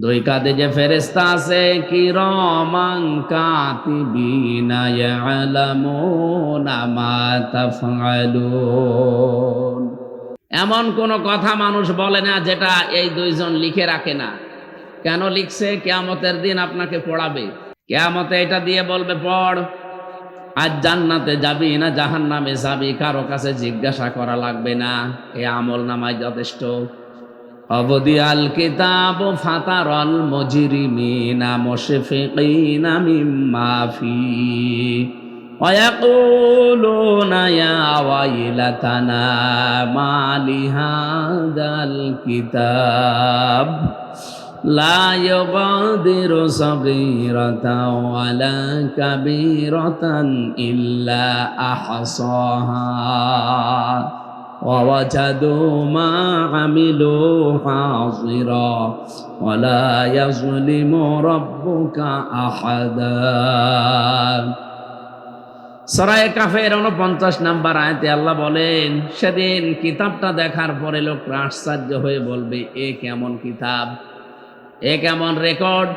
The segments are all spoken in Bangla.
দুই কাঁধে যে ফেরেশতা আছে কিরামান কাতিবিনা ইয়ালামুনা মা তাফআলুন। এমন কোন কথা মানুষ বলে না যেটা এই দুইজন লিখে রাখে না। কেন লিখছে? কিয়ামতের দিন আপনাকে পড়াবে। কিয়ামতে এটা দিয়ে বলবে, পড়, আজ জান্নাতে যাবি না জাহান্নামে যাবি কারো কাছে জিজ্ঞাসা করা লাগবে না, এই আমল নামায় যথেষ্ট। অবদিয়াল কিতাব ফাতারাল মুজরিমিনা মুশফিকিনা মিম্মা ফি ওয়া ইয়াকুলুনা ইয়া ওয়াইলাতানা মা লিহাদাল কিতাব লা ইউগাদিরু সাগীরাতাও ওয়ালা কাবীরাতান ইল্লা আহসাহা ووجدوا ما عملوا حاضرا ولا يظلم ربك أحدا। সূরা কাফের 49 নম্বর আয়াতে আল্লাহ বলেন, সেদিন কিতাবটা দেখার পরে লোকরা আশ্চর্য হয়ে বলবে, এ কেমন কিতাব, এ কেমন রেকর্ড।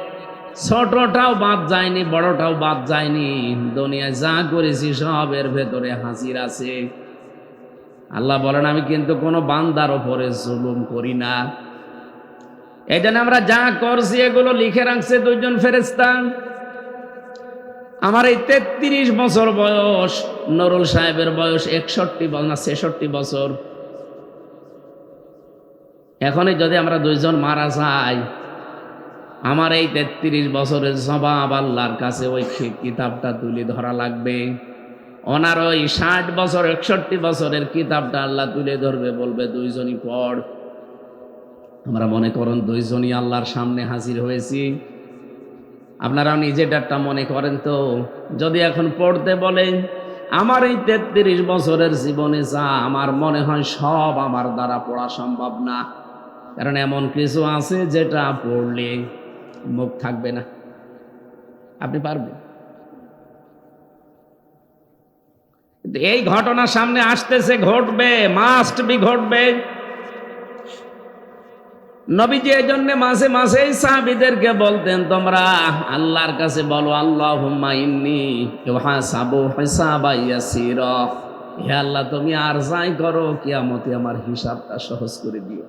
ছোটটাও বাদ যায়নি, বড়টাও বাদ যায়নি। দুনিয়ায় যা করেছি সবের ভেতরে হাজির আছে। আল্লাহ বলেন, আমি কিন্তু কোনো বান্দার ওপরে জুলুম করি না। এই জন্য আমরা যা করছি এগুলো লিখে রাখছে দুইজন ফেরেশতা। আমার এই 33 বছর বয়স, নুরুল সাহেবের বয়স 61 না 66 বছর। এখনই যদি আমরা দুইজন মারা যাই, আমার এই 33 বছরের জবাব আল্লাহর কাছে ওই কিতাবটা তুলে ধরা লাগবে। ওনার ওই 60 বছর 61 বছরের কিতাবটা আল্লাহ তুলে ধরবে, বলবে দুইজনই পড়। আমরা মনে করেন দুইজনই আল্লাহর সামনে হাজির হয়েছি। আপনারা নিজেরটা মনে করেন তো, যদি এখন পড়তে বলেন, আমার এই 33 বছরের জীবনে যা আমার মনে হয় সব আমার দ্বারা পড়া সম্ভব না। কারণ এমন কিছু আছে যেটা পড়লে মুখ থাকবে না। আপনি পারবেন? এই ঘটনা সামনে আসতেছে, ঘটবে, মাস্ট বি ঘটবে। নবীজি এই জন্য মাঝে মাঝে সাহাবীদেরকে বলতেন, তোমরা আল্লাহর কাছে বলো, আল্লাহুম্মা ইন্নী ইউহাসাবু হিসাবা ইয়াসীরা, হে আল্লাহ তুমি আর যাই করো কিয়ামতে আমার হিসাবটা সহজ করে দিও।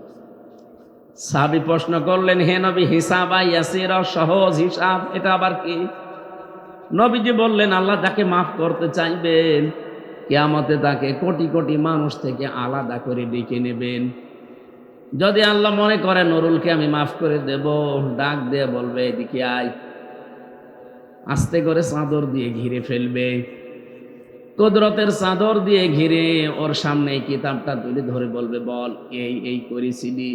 সাহাবী প্রশ্ন করলেন, হে নবী, হিসাবা ইয়াসীরা, সহজ হিসাব, এটা আবার কি? নবীজি বললেন, আল্লাহ যাকে মাফ করতে চাইবেন কিয়ামতে তাকে কোটি কোটি মানুষ থেকে আলাদা করে ডেকে নেবেন। যদি আল্লাহ মনে করে নুরুলকে আমি মাফ করে দেব, ডাক দিয়ে বলবে এদিকে আয়, আস্তে করে চাদর দিয়ে ঘিরে ফেলবে, কুদরতের চাদর দিয়ে ঘিরে ওর সামনে কিতাবটা তুলে ধরে বলবে, বল এই এই করেছিলি।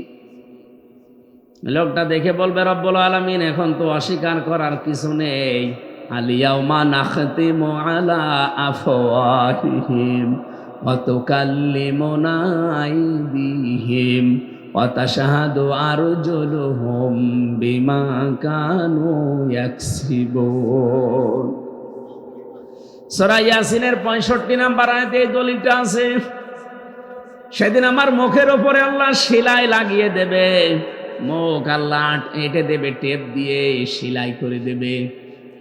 লোকটা দেখে বলবে, রব্বুল আলামিন এখন তো অস্বীকার করার কিছু নেই। আলিয়াউমা নাখতিমু আলা আফওয়াহিহিম ওয়া তুকাল্লিমুনা আইদিহিম ওয়া তাশহাদু আরজুলুহুম বিমা কানু ইয়াকসিবুন। সূরা ইয়াসিনের 65 নম্বর আয়াতে এই দলিলটা আছে। সেদিন আমার মুখের উপরে আল্লাহ সেলাই লাগিয়ে দেবে, মুখ আল্লাহ এঁটে দেবে, টেপ দিয়ে সেলাই করে দেবে।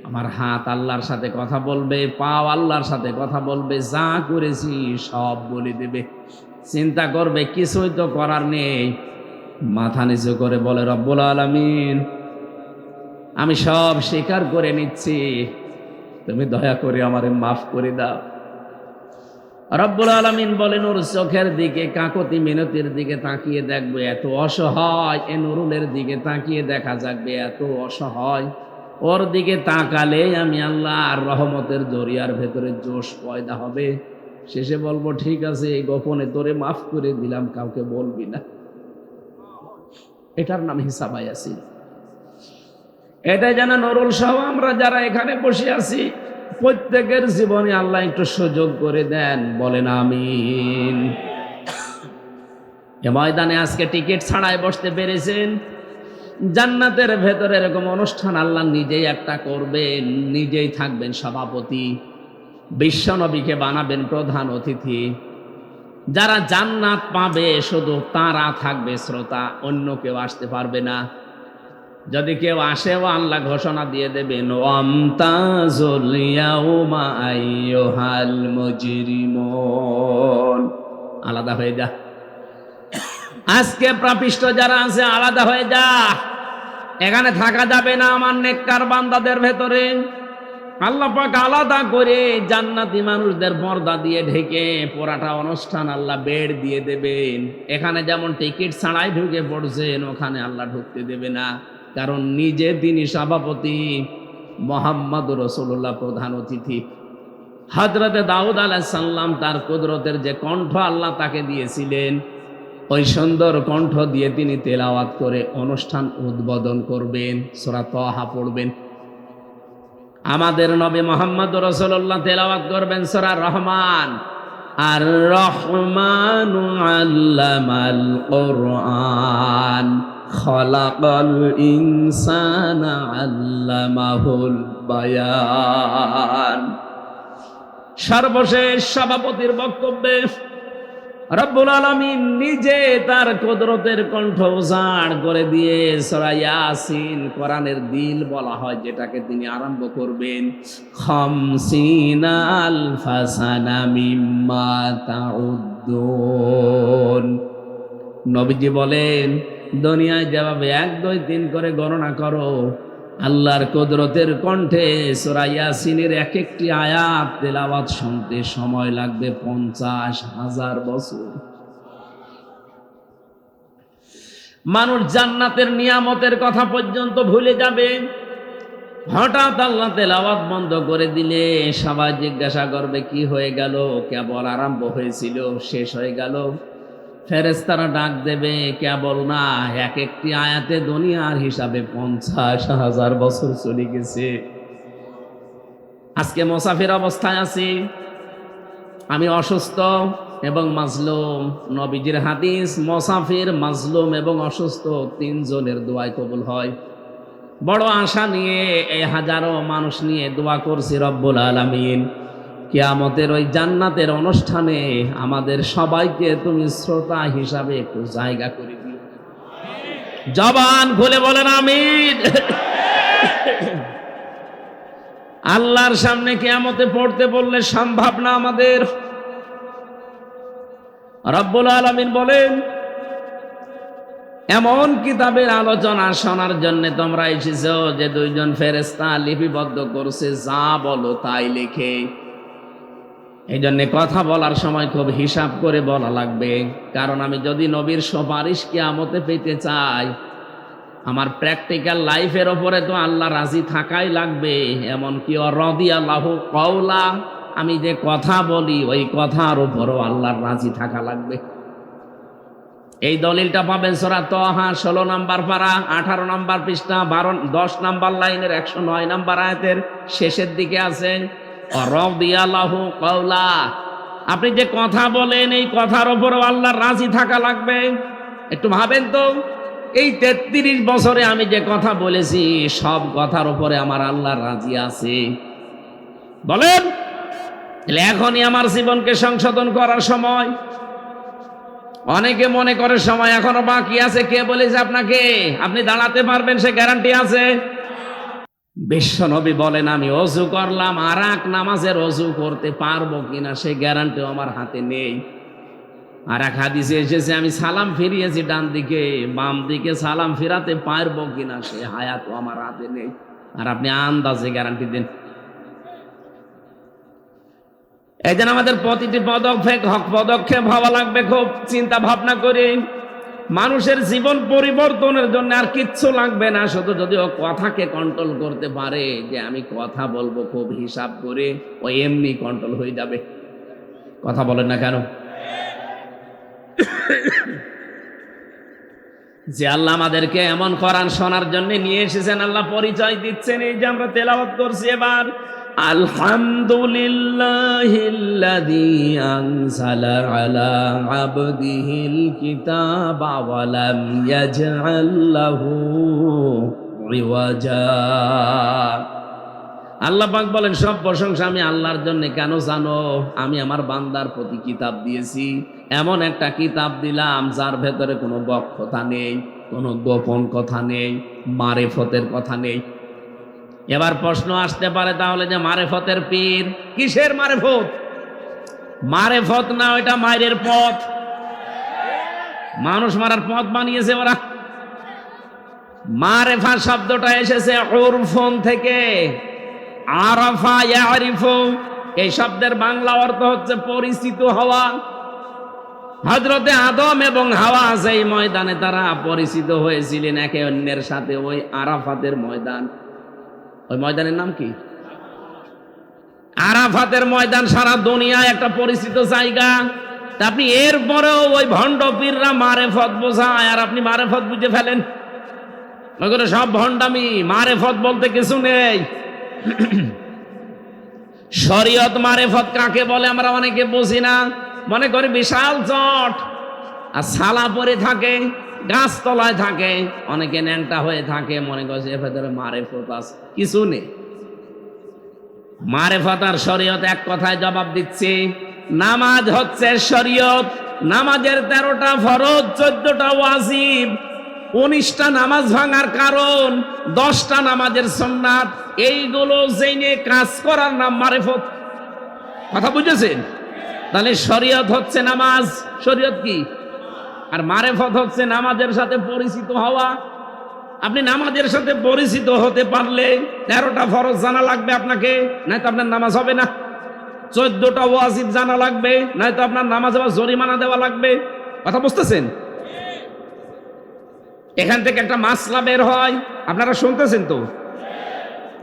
আমার হাত আল্লাহর সাথে কথা বলবে, পাও আল্লাহর সাথে কথা বলবে, যা করেছি সব বলে দেবে। চিন্তা করবে কিছুই তো করার নেই, মাথা নিচু করে বলে, রব্বুল আলামিন আমি সব স্বীকার করে নিচ্ছি, তুমি দয়া করে আমারে মাফ করে দাও। রব্বুল আলামিন বলেন, ওর চোখের দিকে কাকতি মিনতির দিকে তাকিয়ে দেখবে এত অসহায়, এ নুরুলের দিকে তাকিয়ে দেখা যাবে এত অসহায়। ওর দিকে তাকালে আমি আল্লাহ আর রহমতের দরিয়ার ভেতরে জোশ পয়দা হবে। শেষে বলবো, ঠিক আছে, গোপনে তোরে মাফ করে দিলাম, কাউকে বলবি না। এটার নাম হিসাব ইয়াসিন। এটা যেন নুরুল সহ আমরা যারা এখানে বসে আছি প্রত্যেকের জীবনে আল্লাহ একটু সুযোগ করে দেন, বলেন আমিন। এ ময়দানে আজকে টিকিট ছাড়াই বসতে পেরেছেন। জান্নাতের ভেতরে এরকম অনুষ্ঠান আল্লাহ নিজেই একটা করবেন, নিজেই থাকবেন সভাপতি, বিশ্ব নবীকে বানাবেন প্রধান অতিথি। যারা জান্নাত পাবে শুধু তারা থাকবে শ্রোতা, অন্য কেউ আসতে পারবে না। যদি কেউ আসেও আল্লাহ ঘোষণা দিয়ে দেবেন ওয়ামতাজুল ইয়াউমা আইয়ুহাল মুজরিমুন, আলাদা হয়ে যা। আজকে প্রাপিষ্ট যারা আছে আলাদা হয়ে যা, এখানে থাকা যাবে না আমার নেককার বান্দাদের ভেতরে। আল্লাহ পাক আলাদা করে জান্নাতি মানুষদের পর্দা দিয়ে ঢেকে পুরাটা অনুষ্ঠান আল্লাহ বেড দিয়ে দেবেন। এখানে যেমন টিকিট ছাড়াই ঢুকে পড়ছেন, ওখানে আল্লাহ ঢুকতে দেবে না, কারণ নিজে তিনি সভাপতি, মুহাম্মদ রাসূলুল্লাহ প্রধান অতিথি। হযরতে দাউদ আলাইহিস সালাম তার কুদরতের যে কণ্ঠ আল্লাহ তাকে দিয়েছিলেন, ওই সুন্দর কণ্ঠ দিয়ে তিনি তেলাওয়াত করে অনুষ্ঠান উদ্বোধন করবেন, সূরা তাহা পড়বেন। আমাদের নবী মুহাম্মদ রাসূলুল্লাহ তেলাওয়াত করবেন সূরা রহমান। আর রহমানু আল্লামাল কুরআন খলাকাল ইনসানা আল্লামাহুল বায়ান। সর্বশেষ সভাপতির বক্তব্যে রব্বুল আলামিন নিজে তার কুদরতের কণ্ঠ উজাড় করে দিয়ে সূরা ইয়াসিন, কোরআনের দিল বলা হয় যেটাকে, তিনি আরম্ভ করবেন খামসিনা আলফা সানা মিম্মা তাউদ্দুন। নবীজি বলেন, দুনিয়ায় যেভাবে 1 2 3 করে গণনা করো, আল্লাহর কুদরতের কণ্ঠে সূরা ইয়াসিনের এক একটি আয়াত তেলাওয়াত শুনতে সময় লাগবে 50,000 বছর। মানুষ জান্নাতের নিয়ামতের কথা পর্যন্ত ভুলে যাবে। হঠাৎ আল্লাহ তেলাওয়াত বন্ধ করে দিলে সবাই জিজ্ঞাসা করবে কি হয়ে গেল, কেবল আরম্ভ হয়েছিল শেষ হয়ে গেল। ফেরেশতারা ডাক দেবে, কেবল না, এক একটি আয়াতে দুনিয়ার হিসাবে 50,000 বছর চলে গেছে। আজকে মুসাফির অবস্থায় আছি, আমি অসুস্থ এবং মাজলুম। নবীজির হাদিস, মুসাফির, মাজলুম এবং অসুস্থ 3 জনের দোয়াই কবুল হয়। বড় আশা নিয়ে এই হাজারো মানুষ নিয়ে দোয়া করছি, রব্বুল আলামিন কিয়ামতের ওই জান্নাতের অনুষ্ঠানে আমাদের সবাইকে তুমি শ্রোতা হিসাবে একটু জায়গা করে দিও। জবান খুলে বলেন আমিন। আল্লাহর সামনে কিয়ামতে পড়তে বললে সম্ভব না আমাদের। রব্বুল আলামিন বলেন, এমন কিতাবের আলোচনা শোনার জন্য তোমরা এসেছো যে 2 জন ফেরেশতা লিপিবদ্ধ করছে, যা বলো তাই লেখে। এই জন্য কথা বলার সময় খুব হিসাব করে বলা লাগবে, কারণ আমি যদি নবীর সুপারিশ কিয়ামতে পেতে চাই, আমার প্র্যাকটিক্যাল লাইফের ওপরে তো আল্লাহ রাজি থাকাই লাগবে। এমনকি রাদিয়াল্লাহু কাওলা, আমি যে কথা বলি ওই কথার উপরও আল্লাহর রাজি থাকা লাগবে। এই দলিলটা পাবেন সূরা তাহা 16 নম্বর পারা 18 নম্বর পৃষ্ঠা 10 নম্বর লাইনের 109 নম্বর আয়াতের শেষের দিকে আছে রাদিয়াল্লাহু কাওলা। আপনি যে কথা বলেন এই কথার উপরও আল্লাহর রাজি থাকা লাগবে। একটু ভাবেন তো, এই 33 বছরে আমি যে কথা বলেছি সব কথার উপরে আমার আল্লাহর রাজি আছে। বলেন, এখনই আমার জীবনকে সংশোধন করার সময়। অনেকে মনে করে সময় এখনো বাকি আছে। কে বলেছে আপনাকে আপনি দাঁড়াতে পারবেন সে গ্যারান্টি আছে? বিশ্বনবী বলেন, আমি ওযু করলাম, আর এক নামাজের ওযু করতে পারবো কিনা সে গ্যারান্টিও আমার হাতে নেই। আর এক হাদিসে এসেছে, আমি সালাম ফিরিয়েছি ডান দিকে, বাম দিকে সালাম ফিরাতে পারবো কিনা সে হায়াতও আমার হাতে নেই। আর আপনি আন্দাজে গ্যারান্টি দেন। এই জন্য আমাদের প্রতিটি পদক্ষেপ ভাবা লাগবে, খুব চিন্তা ভাবনা করে। মানুষের জীবন পরিবর্তনের জন্য আর কিচ্ছু লাগবে না, শুধু যদি ও কথাকে কন্ট্রোল করতে পারে, যে আমি কথা বলবো খুব হিসাব করে, ও এমনি কন্ট্রোল হয়ে যাবে। কথা বলেন না কেন? যে আল্লাহ আমাদেরকে এমন কোরআন শোনার জন্য নিয়ে এসেছেন, আল্লাহ পরিচয় দিচ্ছেন। এই যে আমরা তেলাওয়াত করছি এবার, আলহামদুলিল্লাহিল্লাযী আনজালা আলা আবদিহিল কিতাবা ওয়া লাম ইয়াজআল লাহু ইওয়াজা। আল্লাহ পাক বলেন, সব প্রশংসা আমি আল্লাহর জন্য। কেন জানো? আমি আমার বান্দার প্রতি কিতাব দিয়েছি, এমন একটা কিতাব দিলাম যার ভেতরে কোনো বক্রতা নেই। কোনো গোপন কথা নেই, মারেফতের কথা নেই। এবার প্রশ্ন আসতে পারে তাহলে যে মারেফতের পীর, কিসের মারেফত? মারেফত না, ওইটা মায়ের পথ, মানুষ মারার পথ বানিয়েছে ওরা। মারেফা শব্দটা এসেছে উরফুন থেকে, আরাফা ইয়ারিফু, এই শব্দের বাংলা অর্থ হচ্ছে পরিচিত হওয়া। হযরতে আদম এবং হাওয়া সেই ময়দানে তারা পরিচিত হয়েছিলেন একে অন্যের সাথে, ওই আরাফাতের ময়দান। ওই ময়দানের নাম কি? আরাফাতের ময়দান সারা দুনিয়ায় একটা পরিচিত জায়গা। তা আপনি এরপরেও ওই ভণ্ড পীররা মারেফত বোঝায় আর আপনি মারেফত বুঝে ফেলেন। ওইগুলো সব ভণ্ডামি, মারেফত বলতে কিছু নেই। শরীয়ত মারেফত কাকে বলে আমরা অনেকে বুঝি না, মনে করি বিশাল চট আর ছালা পরে থাকে, গাছতলায় থাকে, অনেকে ন্যাংটা হয়ে থাকে, মনে করছে এর ভেতরে মারেফত আছে। কিছু নেই। মারেফত আর শরীয়ত এক কথায় জবাব দিচ্ছি। নামাজ হচ্ছে শরীয়ত, নামাজের 13টা ফরজ, 14টা ওয়াজিব, 19টা নামাজ ভাঙার কারণ, 10টা নামাজের সুন্নাত, এইগুলো জেনে কাজ করার নাম মারেফত। কথা বুঝেছেন? তাহলে শরীয়ত হচ্ছে নামাজ, শরীয়ত কি? আর মারেফত হচ্ছে নামাজের সাথে পরিচিত হওয়া। আপনি নামাজের সাথে পরিচিত হতে পারলে 13টা ফরজ জানা লাগবে আপনাকে, নয়তো আপনার নামাজ হবে না। 14টা ওয়াজিব জানা লাগবে, নয়তো আপনার নামাজ আবার জরিমানা দেওয়া লাগবে। কথা বুঝতেছেন? এখান থেকে একটা মাসলা বের হয়, আপনারা শুনতেছেন তো?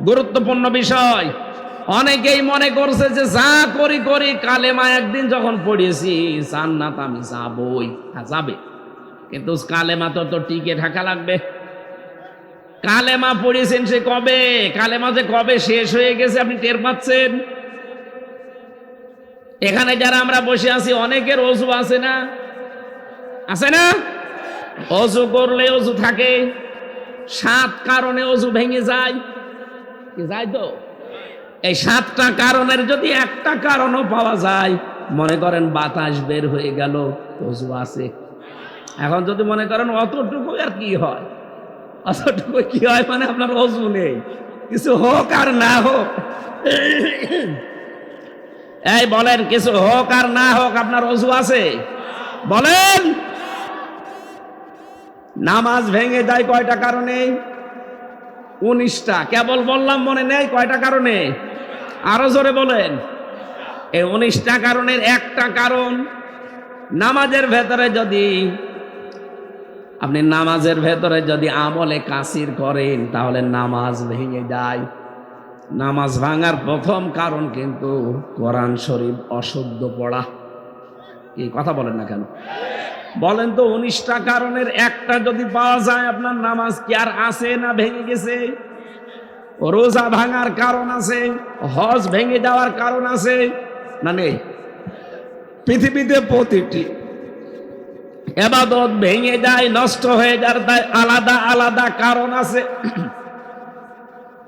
গুরুত্বপূর্ণ বিষয়। অনেকেই মনে করছে যে যা করি করি, কালেমা একদিন যখন পড়িয়েছি জান্নাত আমি যাবই। হ্যাঁ যাবে, কিন্তু কালেমা তো টিকে থাকা লাগবে। কালেমা পড়িয়েছেন সে কবে? কালেমা যে কবে শেষ হয়ে গেছে আপনি টের পাচ্ছেন? এখানে যারা আমরা বসে আছি অনেকের অজু আছে না? আছে না? অজু করলে অজু থাকে, 7 কারণে অজু ভেঙে যায়, কি যায় তো? এই 7টা কারণের যদি একটা কারণও পাওয়া যায়, মনে করেন বাতাস বের হয়ে গেল, অজু আছে। এখন যদি মনে করেন অতটুকু আর কি হয়, অতটুকু কি হয় মানে আপনার অজু নেই, কিছু হোক আর না হোক। এই বলেন, কিছু হোক আর না হোক আপনার অজু আছে? বলেন। নামাজ ভেঙে যায় কয়টা কারণে? 19টা। কেবল বললাম মনে নেই কয়টা কারণে? আরো জোরে বলেন। এই 19টা কারণের একটা কারণ, নামাজের ভেতরে যদি আপনি নামাজের ভেতরে যদি আমলে কাসির করেন তাহলে নামাজ ভেঙে যায়। নামাজ ভাঙার প্রথম কারণ কিন্তু কোরআন শরীফ অশুদ্ধ পড়া। এই কথা বলেন না কেন? বলেন তো, 19টা কারণের একটা যদি পাওয়া যায় আপনার নামাজ কি আর আছে না ভেঙে গেছে? রোজা ভাঙার কারণ আছে, হজ ভেঙে যাওয়ার কারণ আছে না নেই? পৃথিবীতে প্রতিটি ইবাদত ভেঙে যায়, নষ্ট হয়ে যায়, তাই আলাদা আলাদা কারণ আছে।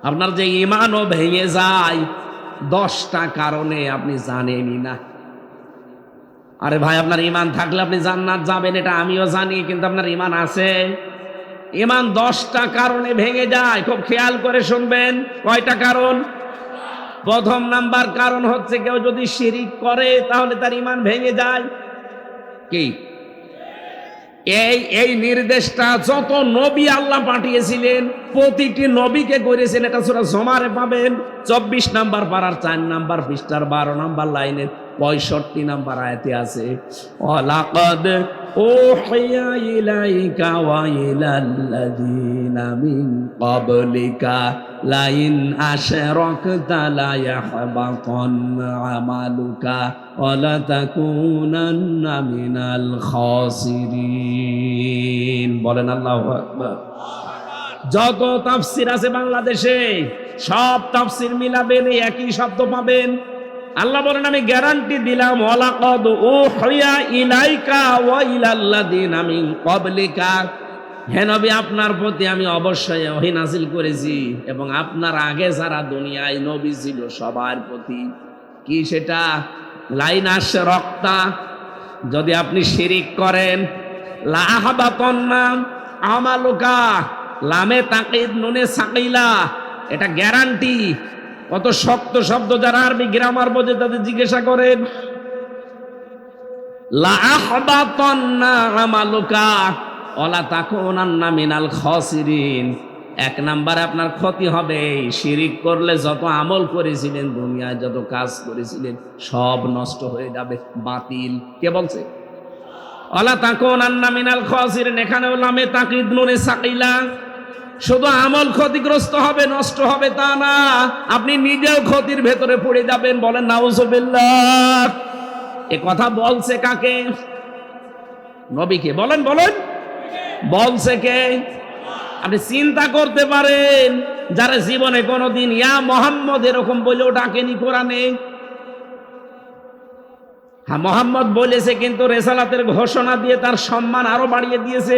আপনার যে ঈমানও ভেঙে যায় 10টা কারণে, আপনি জানেনই না। আরে ভাই, আপনার ঈমান থাকলে আপনি জান্নাত যাবেন, এটা আমিও জানি, কিন্তু আপনার ঈমান আছে? ঈমান 10টা কারণে ভেঙে যায়। খুব খেয়াল করে শুনবেন। কয়টা কারণ? প্রথম নাম্বার কারণ হচ্ছে কেউ যদি শিরিক করে তাহলে তার ঈমান ভেঙে যায়। কি? এই নির্দেশটা যত নবী আল্লাহ পাঠিয়েছিলেন প্রতিটি নবীকে করেছেন। এটা সূরা জুমারে পাবেন, 24 নাম্বার পারার 4 নাম্বার পৃষ্ঠার 12 নাম্বার লাইনের 65 নাম্বার আয়াতে আছে, ওয়ালাকাদ উহিয়া ইলাইকা ওয়া ইলাল্লাযিনা মিন ক্বাবলিকা লাইন আশরাকতা লা ইয়াহবাতান্না আমালুকা ওয়া লা তাকুনান্না মিনাল খাসিরিন। বলেন আল্লাহু আকবার। যত তাফসীর আছে বাংলাদেশে সব তাফসীর মিলাবেন, একই শব্দ পাবেন। আল্লাহ বলেন আমি গ্যারান্টি দিলাম, ওয়ালাকাদ উহিয়া ইলাইকা ওয়া ইলাল্লাযিনা মিন ক্বাবলিকা, হে নবী আপনার প্রতি আমি অবশ্যই ওহী নাযিল করেছি এবং আপনার আগে যারা দুনিয়ায় নবী ছিল সবার প্রতি। কি সেটা? লাইন আশরাকতা, যদি আপনি শিরিক করেন, লা আহবাতান্না আমালুকা, লামে তাকিদ নুনে সাকিলা, এটা গ্যারান্টি। কত শক্ত শব্দ, যারা আরবি গ্রামার বোঝে তাদের জিজ্ঞাসা করেন। লা আহবাতান্না আমালুকা ওয়ালা তাকুনান্না মিনাল খাসিরিন। এক নাম্বারে আপনার ক্ষতি হবে, শিরিক করলে যত আমল করেছিলেন, দুনিয়ায় যত কাজ করেছিলেন সব নষ্ট হয়ে যাবে, বাতিল। কে বলছে? ওয়ালা তাকুনান্না মিনাল খাসিরিন, এখানে লামে তাকিদ নুনে সাকিলা। শুধু আমল ক্ষতিগ্রস্ত হবে, নষ্ট হবে তা না, আপনি নিজেও ক্ষতির ভেতরে পড়ে যাবেন। বলেন নাউজুবিল্লাহ। এ কথা বলছে কাকে? নবীকে। বলেন বলেন, বলছে কে? আপনি চিন্তা করতে পারেন, যারা জীবনে কোনোদিন ইয়া মোহাম্মদ এরকম বলেও ডাকেনি কোরআনে। হ্যাঁ, মোহাম্মদ বলেছে, কিন্তু রেসালাতের ঘোষণা দিয়ে তার সম্মান আরো বাড়িয়ে দিয়েছে।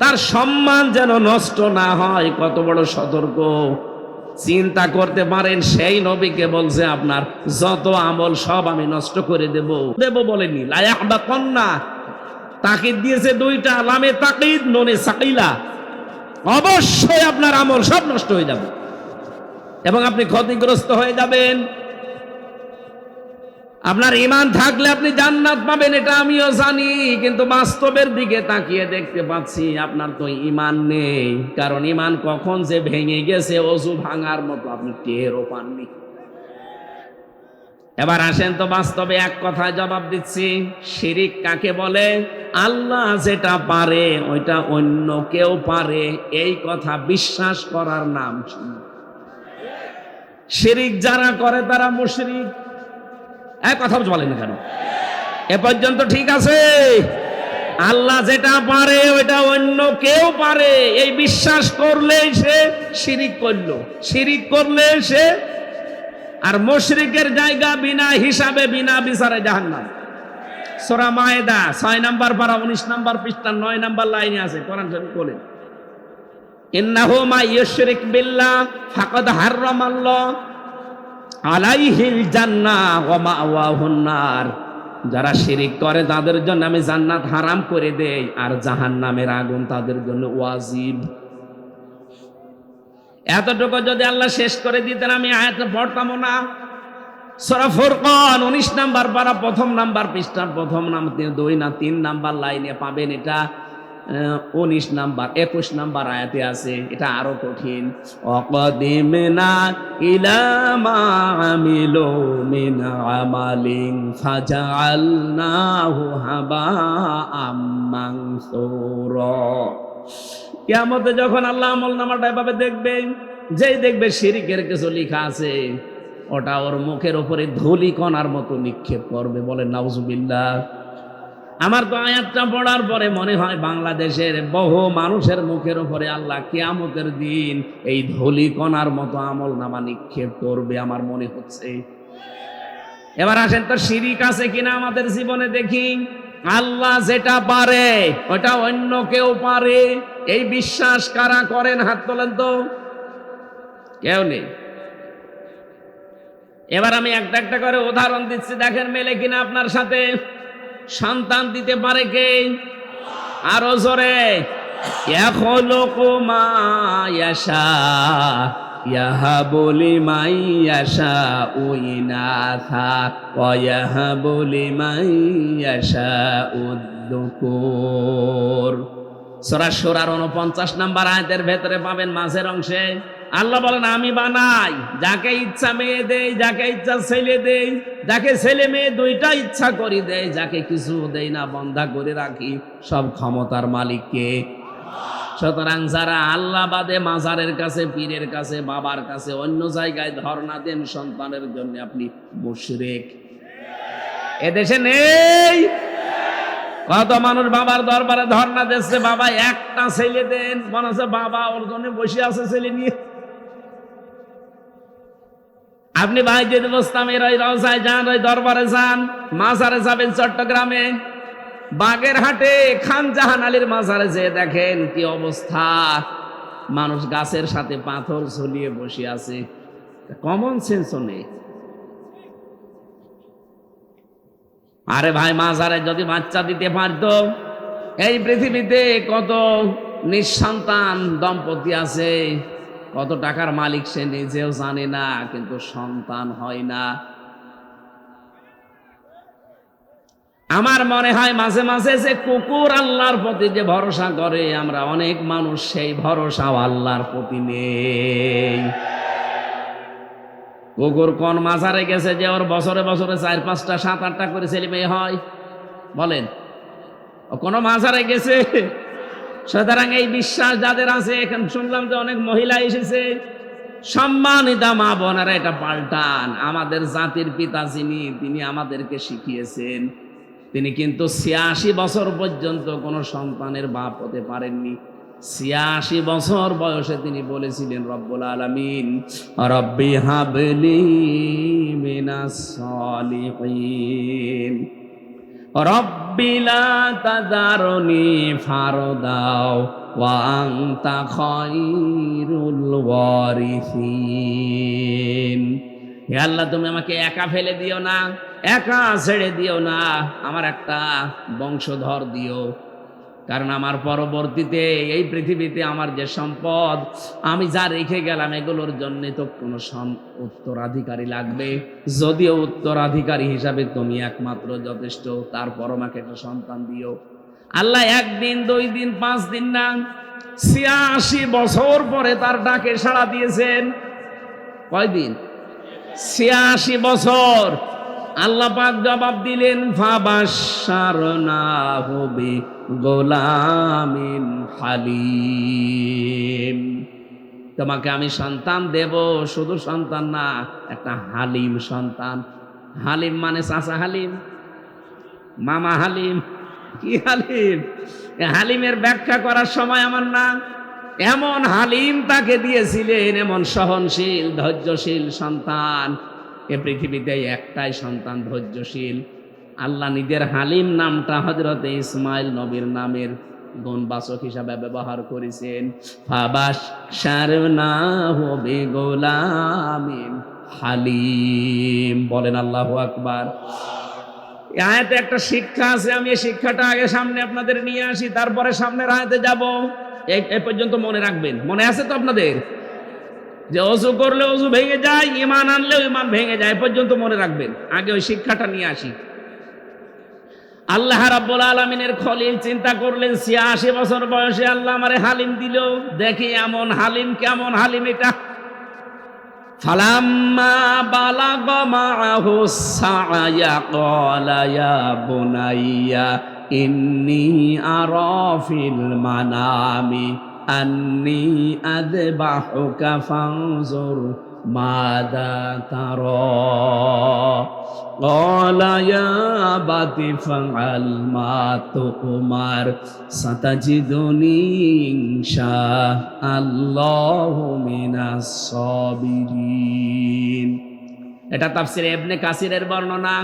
তার সম্মান যেন নষ্ট না হয়, কত বড় সতর্ক। চিন্তা করতে পারেন, সেই নবীকে বলছে আপনার যত আমল সব আমি নষ্ট করে দেব। বলেনি লা ইয়াহবাতান্না, তাকিদ দিয়েছে দুইটা, লামে তাকিদ নুনে সাকিলা। অবশ্যই আপনার আমল সব নষ্ট হয়ে যাবে এবং আপনি ক্ষতিগ্রস্ত হয়ে যাবেন। আপনার ঈমান থাকলে আপনি জান্নাত পাবেন, এটা আমিও জানি, কিন্তু বাস্তবের দিকে তাকিয়ে দেখতে পাচ্ছি আপনার তো ঈমান নেই। কারণ ঈমান কখন যে ভেঙে গেছে অজু ভাঙার মতো আপনি টেরও পাননি। এবার আসেন তো বাস্তবে এক কথায় জবাব দিচ্ছি, শিরিক কাকে বলে? আল্লাহ যেটা পারে ওইটা অন্য কেউ পারে, এই কথা বিশ্বাস করার নাম শিরিক। যারা করে তারা মুশরিক। এক কথা বলেন না কেন? এ পর্যন্ত ঠিক আছে? আল্লাহ যেটা পারে ওইটা অন্য কেউ পারে, এই বিশ্বাস করলে সে শিরিক করলো। শিরিক করলে সে, আর মুশরিকের জায়গা বিনা হিসাবে বিনা বিচারে জাহান্নাম। সূরা মায়েদা 6 নম্বর পারা 19 নম্বর পৃষ্ঠা 9 নম্বর লাইনে আছে, কোরআন শরীফ বলে, ইন্নাহু মা ইউশরিক বিল্লাহ ফাকাদ হারামাল্লাহ আলাইহিল জান্নাহ ওয়া মাওয়াহুন নার। যারা শিরিক করে তাদের জন্য আমি জান্নাত হারাম করে দেই, আর জাহান্নামের আগুন তাদের জন্য ওয়াজিব। এতটুকু যদি আল্লাহ শেষ করে দিতেন আমি আয়াতটা পড়তাম না। সূরা ফুরকান 19 নাম্বার পারা 1 নাম্বার পৃষ্ঠার 1 নাম্বার 2 না 3 নাম্বার লাইনে পাবেন। এটা 19 নাম্বার 21 নাম্বার আয়াতে আছে। এটা আরো কঠিন। ওয়াকাদিমনা ইলা মা আমিলু মিন আমালিন ফাজআলনাহু হাবাআম মানসুরা। কিয়ামতে যখন আল্লাহ আমলনামাটা এভাবে দেখবে, যেই দেখবে শিরকের কিছু লেখা আছে, ওটা ওর মুখের উপরে ধূলিকণার মতো নিক্ষেপ করবে। বলেন নাউজুবিল্লাহ। আমার তো আয়াতটা পড়ার পরে মনে হয় বাংলাদেশের বহু মানুষের মুখের উপরে আল্লাহ কিয়ামতের দিন এই ধূলিকণার মতো আমলনামা নিক্ষেপ করবে, আমার মনে হচ্ছে। এবার আসেন তো শিরিক আছে কিনা আমাদের জীবনে দেখি। আল্লাহ যেটা পারে ওটা অন্য কেউ পারে, এই বিশ্বাস কারা করেন? হাত তোলেন তো। কেউ নেই। এবার আমি একটা একটা করে উদাহরণ দিচ্ছি, দেখেন মেলে কিনা আপনার সাথে। সন্তান দিতে পারে কে? আরো জোরে। ইয়াখলুকু মা ইয়াশা ইয়াহাবু লিমান ইয়াশাউ ইনাথা ওয়া ইয়াহাবু লিমান ইয়াশাউ যুকুর। সূরা সূরার 49 নাম্বার আয়াতের ভেতরে পাবেন মাঝের অংশে আল্লাহ বলেন, আমি বানাই, যাকে ইচ্ছা মেয়ে দেই, যাকে ইচ্ছা ছেলে দেই, যাকে ছেলে মেয়ে দুইটা ইচ্ছা করি দেই, যাকে কিছু দেই না বন্ধা করে রাখি। সব ক্ষমতার মালিক কে? সুতরাং যারা আল্লাহ বাদে মাজারের কাছে, পীরের কাছে, বাবার কাছে, অন্য জায়গায় ধর্ণা দেন সন্তানের জন্য, আপনি মুশরিক। এদেশে নেই? কত মানুষ বাবার দরবারে ধর্ণা দিচ্ছে, বাবা একটা ছেলে দেন, মনে হচ্ছে বাবা ওর জন্য বসে আছে ছেলে নিয়ে। আপনি বাইজিদ বোস্তামির ওই রওজায় যান, ওই দরবারে যান, মাজারে যাবেন চট্টগ্রামে, বাগেরহাটে খান জাহান আলীর মাজারে যেয়ে দেখেন কি অবস্থা। মানুষ গাছের সাথে পাথর ঝুলিয়ে বসে আছে, কমন সেন্সও নেই। আরে ভাই, মাজারে যদি বাচ্চা দিতে পারতো, এই পৃথিবীতে কত নিঃসন্তান দম্পতি আছে, কত টাকার মালিক সে নিজেও জানে না, কিন্তু সন্তান হয় না। আমার মনে হয় মাঝে মাঝে যে কুকুর আল্লাহর প্রতি যে ভরসা করে, আমরা অনেক মানুষ সেই ভরসাও আল্লাহর প্রতি নেই। কুকুর কোন মাজারে গেছে যে ওর বছরে বছরে 4-5টা 7-8টা করে ছেলে মেয়ে হয়? বলেন, ও কোন মাজারে গেছে? সুতরাং এই বিশ্বাস যাদের আছে, এখন শুনলাম যে অনেক মহিলা এসেছে। সম্মানিতা মা বোনেরা, এটা পাল্টান। আমাদের জাতির পিতা যিনি, তিনি আমাদেরকে শিখিয়েছেন, তিনি কিন্তু 86 বছর পর্যন্ত কোনো সন্তানের বাপ হতে পারেননি। 86 বছর বয়সে তিনি বলেছিলেন, রব্বুল আলামিন রব্বি হাবলি মিনাস সালিহিন রব্বি লা তাযারনি ফারদাও ওয়া আনতা খায়রুল ওয়ারিসিন। হে আল্লাহ, তুমি আমাকে একা ফেলে দিও না, একা ছেড়ে দিও না, আমার একটা বংশধর দিও। কারণ আমার পরবর্তীতে এই পৃথিবীতে আমার যে সম্পদ আমি যা রেখে গেলাম, এগুলোর জন্য তো কোনো উত্তরাধিকারী লাগবে। যদিও উত্তরাধিকারী হিসাবে তুমি একমাত্র যথেষ্ট, তারপর আমাকে একটা সন্তান দিও। আল্লাহ 1 দিন 2 দিন 5 দিন না, 86 বছর পরে তার ডাকে সাড়া দিয়েছেন। কয়দিন? 86 বছর। আল্লাহ পাক জবাব দিলেন, ফাবাশশারনাহু বিগুলামিন হালিম। তোমাকে আমি সন্তান দেব, শুধু সন্তান না, একটা হালিম সন্তান। হালিম মানে চাচা হালিম, মামা হালিম, কি হালিম? হালিমের ব্যাখ্যা করার সময় আমার না। এমন হালিম তাকে দিয়েছিলেন, এমন সহনশীল ধৈর্যশীল সন্তান। এ পৃথিবীতে একটাই সন্তান ধৈর্যশীল। আল্লাহ নিজের হালিম নামটা হযরতে ইসমাইল নবীর নামের গুণবাচক হিসাবে ব্যবহার করেছেন। ফাবাশশারনাহু বিগুলামিন হালিম। বলেন আল্লাহু আকবার। এই আয়াতে একটা শিক্ষা আছে, আমি এই শিক্ষাটা আগে সামনে আপনাদের নিয়ে আসি, তারপরে সামনের আয়াতে যাব। এই পর্যন্ত মনে রাখবেন। মনে আছে তো আপনাদের যে ওযু করলে ওযু ভেঙে যায়, ঈমান আনলেও ঈমান ভেঙে যায়? পর্যন্ত মনে রাখবেন। আগে ওই শিক্ষাটা নিয়ে আসি। আল্লাহ রাব্বুল আলামিনের খলিল চিন্তা করলেন, 86 বছর বয়সে আল্লাহ আমারে হালিম দিল, দেখি এমন হালিম কেমন হালিম এটা। ফালাম্মা বালাগা মাআহু সা'য়া ক্বালা ইয়া বুনাইয়া ইন্নী আরা ফিল মানামি আন্নী আযবাহুকা ফানজুর মাযা তারা। ক্বালা ইয়া আবাতি ফাআল মা তু'মার সাতাজিদুনি ইনশাআল্লাহু মিনাস সাবিরিন। এটা তাফসীরে ইবনে কাসিরের বর্ণনা।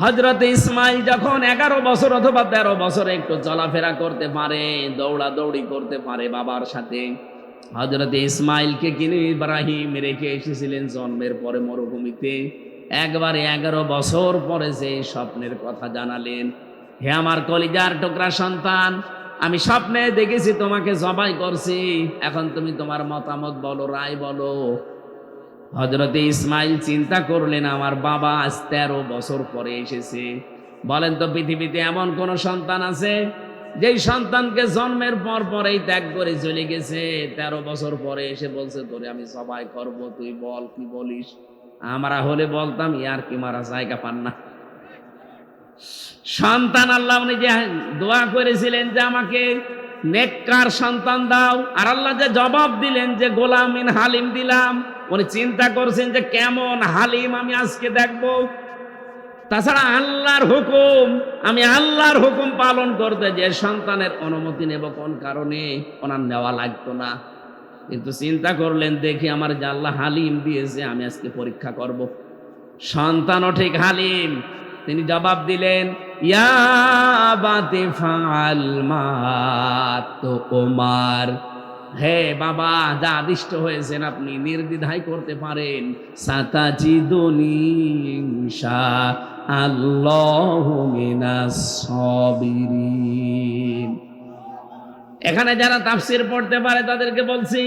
হযরতে ইসমাইল যখন 11 বছর অথবা 13 বছর একটু চলাফেরা করতে পারে, দৌড়াদৌড়ি করতে পারে বাবার সাথে, হযরতে ইসমাইলকে কিনে ইব্রাহিম রেখে এসেছিলেন জন্মের পরে মরুভূমিতে। একবারে 11 বছর পরে যে স্বপ্নের কথা জানালেন, হে আমার কলিজার টুকরা সন্তান, আমি স্বপ্নে দেখেছি তোমাকে জবাই করছি, এখন তুমি তোমার মতামত বলো, রায় বলো। হযরতে ইসমাইল চিন্তা করলেন, আমার বাবা আজ 13 বছর পরে এসেছে। বলেন তো পৃথিবীতে এমন কোন সন্তান আছে যেই সন্তানকে জন্মের পর পরেই ত্যাগ করে চলে গেছে, 13 বছর পরে এসে বলছে তোরে আমি জবাই করব, তুই বল কি বলিস? আমরা হলে বলতাম ইয়ার কি মারা জায়গা পান না। সন্তান আল্লাহ নিজে দোয়া করেছিলেন যে আমাকে নেককার সন্তান দাও, আর আল্লাহ যে জবাব দিলেন যে গোলামিন হালিম দিলাম। উনি চিন্তা করছেন যে কেমন হালিম আমি আজকে দেখব। তাছাড়া আল্লাহর হুকুম, আমি আল্লাহর হুকুম পালন করতে যে সন্তানের অনুমতি নেব কোন কারণে, ওনার নেওয়া লাগতো না। কিন্তু চিন্তা করলেন দেখি আমার যে আল্লাহ হালিম দিয়েছে, আমি আজকে পরীক্ষা করব। সন্তানও ঠিক হালিম। তিনি জবাব দিলেন, ইয়া আবাতি ফাআল মা তু'মার। হে বাবা, যা আদিষ্ট হয়েছেন আপনি নির্দ্বিধায় করতে পারেন। সাতাজিদুনি ইনশাআল্লাহু মিনাস সাবিরিন। এখানে যারা তাফসীর পড়তে পারে তাদেরকে বলছি,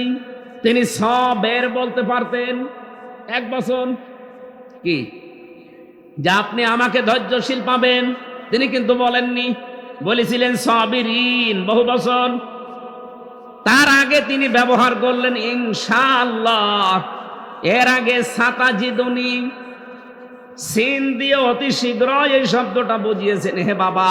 তিনি সবের বলতে পারতেন 1 বছর, কি যে আপনি আমাকে ধৈর্যশীল পাবেন, তিনি কিন্তু বলেননি, বলেছিলেন সাবিরিন বহু বছর। তার আগে তিনি ব্যবহার করলেন ইনশাআল্লাহ। এর আগে সাতাজিদুনি, সিন দিয়ে অতি শীঘ্র এই শব্দটা বুঝিয়েছেন, হে বাবা,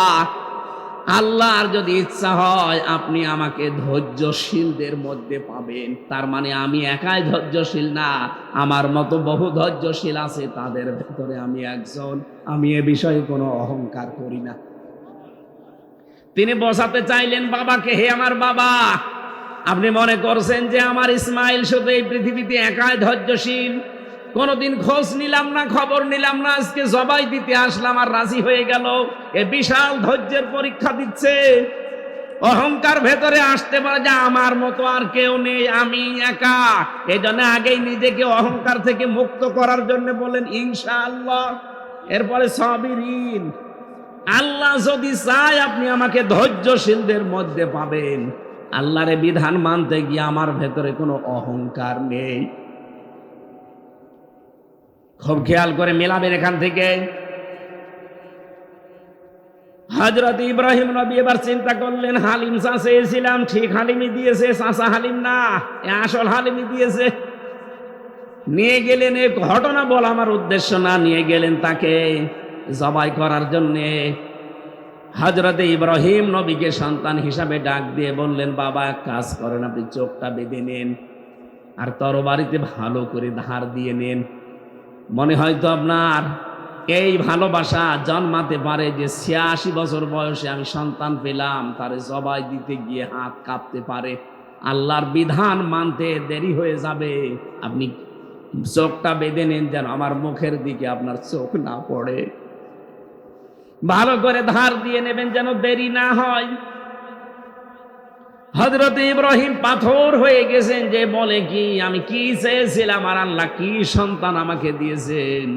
আল্লাহর যদি ইচ্ছা হয় আপনি আমাকে ধৈর্যশীলদের মধ্যে পাবেন। তার মানে আমি একাই ধৈর্যশীল না, আমার মতো বহু ধৈর্যশীল আছে, তাদের ভেতরে আমি একজন। আমি এ বিষয়ে কোনো অহংকার করি না। তিনি বোঝাতে চাইলেন বাবাকে, হে আমার বাবা, আপনি মনে করছেন যে আমার ইসমাইল শুধু এই পৃথিবীতে একাই ধৈর্যশীল? কোনদিন খোঁজ নিলাম না, খবর নিলাম না, আজকে জবাই দিতে আসলাম আর রাজি হয়ে গেল। এ বিশাল ধৈর্যের পরীক্ষা দিচ্ছে। অহংকার ভেতরে আসতে পারে যে আমার মতো আর কেউ নেই, আমি একা। এই জন্য আগেই নিজেকে অহংকার থেকে মুক্ত করার জন্য বলেন ইনশাআল্লাহ, এরপরে সাবিরিন। আল্লাহ যদি চায় আপনি আমাকে ধৈর্যশীলদের মধ্যে পাবেন। আল্লাহর বিধান মানতে গিয়ে আমার ভেতরে কোনো অহংকার নেই। খুব খেয়াল করে মেলাবেন এখান থেকে। হযরত ইব্রাহিম নবী এবার চিন্তা করলেন, হালিম চা চেয়েছিলাম, ঠিক হালিমই দিয়েছে, চাচা হালিম না, আসল হালিমই দিয়েছে। নিয়ে গেলেন, এই ঘটনা বলা আমার উদ্দেশ্য না, নিয়ে গেলেন তাকে জবাই করার জন্যে। হযরত ইব্রাহিম নবীকে সন্তান হিসাবে ডাক দিয়ে বললেন, বাবা এক কাজ করেন, আপনি চোখটা বেঁধে নেন আর তরবারিতে ভালো করে ধার দিয়ে নেন। মনে হয়তো আপনার এই ভালোবাসা জন্মাতে পারে যে 86 বছর বয়সে আমি সন্তান পেলাম, তারে জবাই দিতে গিয়ে হাত কাঁপতে পারে, আল্লাহর বিধান মানতে দেরি হয়ে যাবে। আপনি চোখটা বেঁধে নেন যেন আমার মুখের দিকে আপনার চোখ না পড়ে। ভালো করে ধার দিয়ে নেবেন যেন দেরি না হয়। হযরত ইব্রাহিম পাথর হয়ে গেছেন, যে বলে কি আমি কি চেয়েছিলাম আর আল্লাহ কি সন্তান আমাকে দিয়েছেন।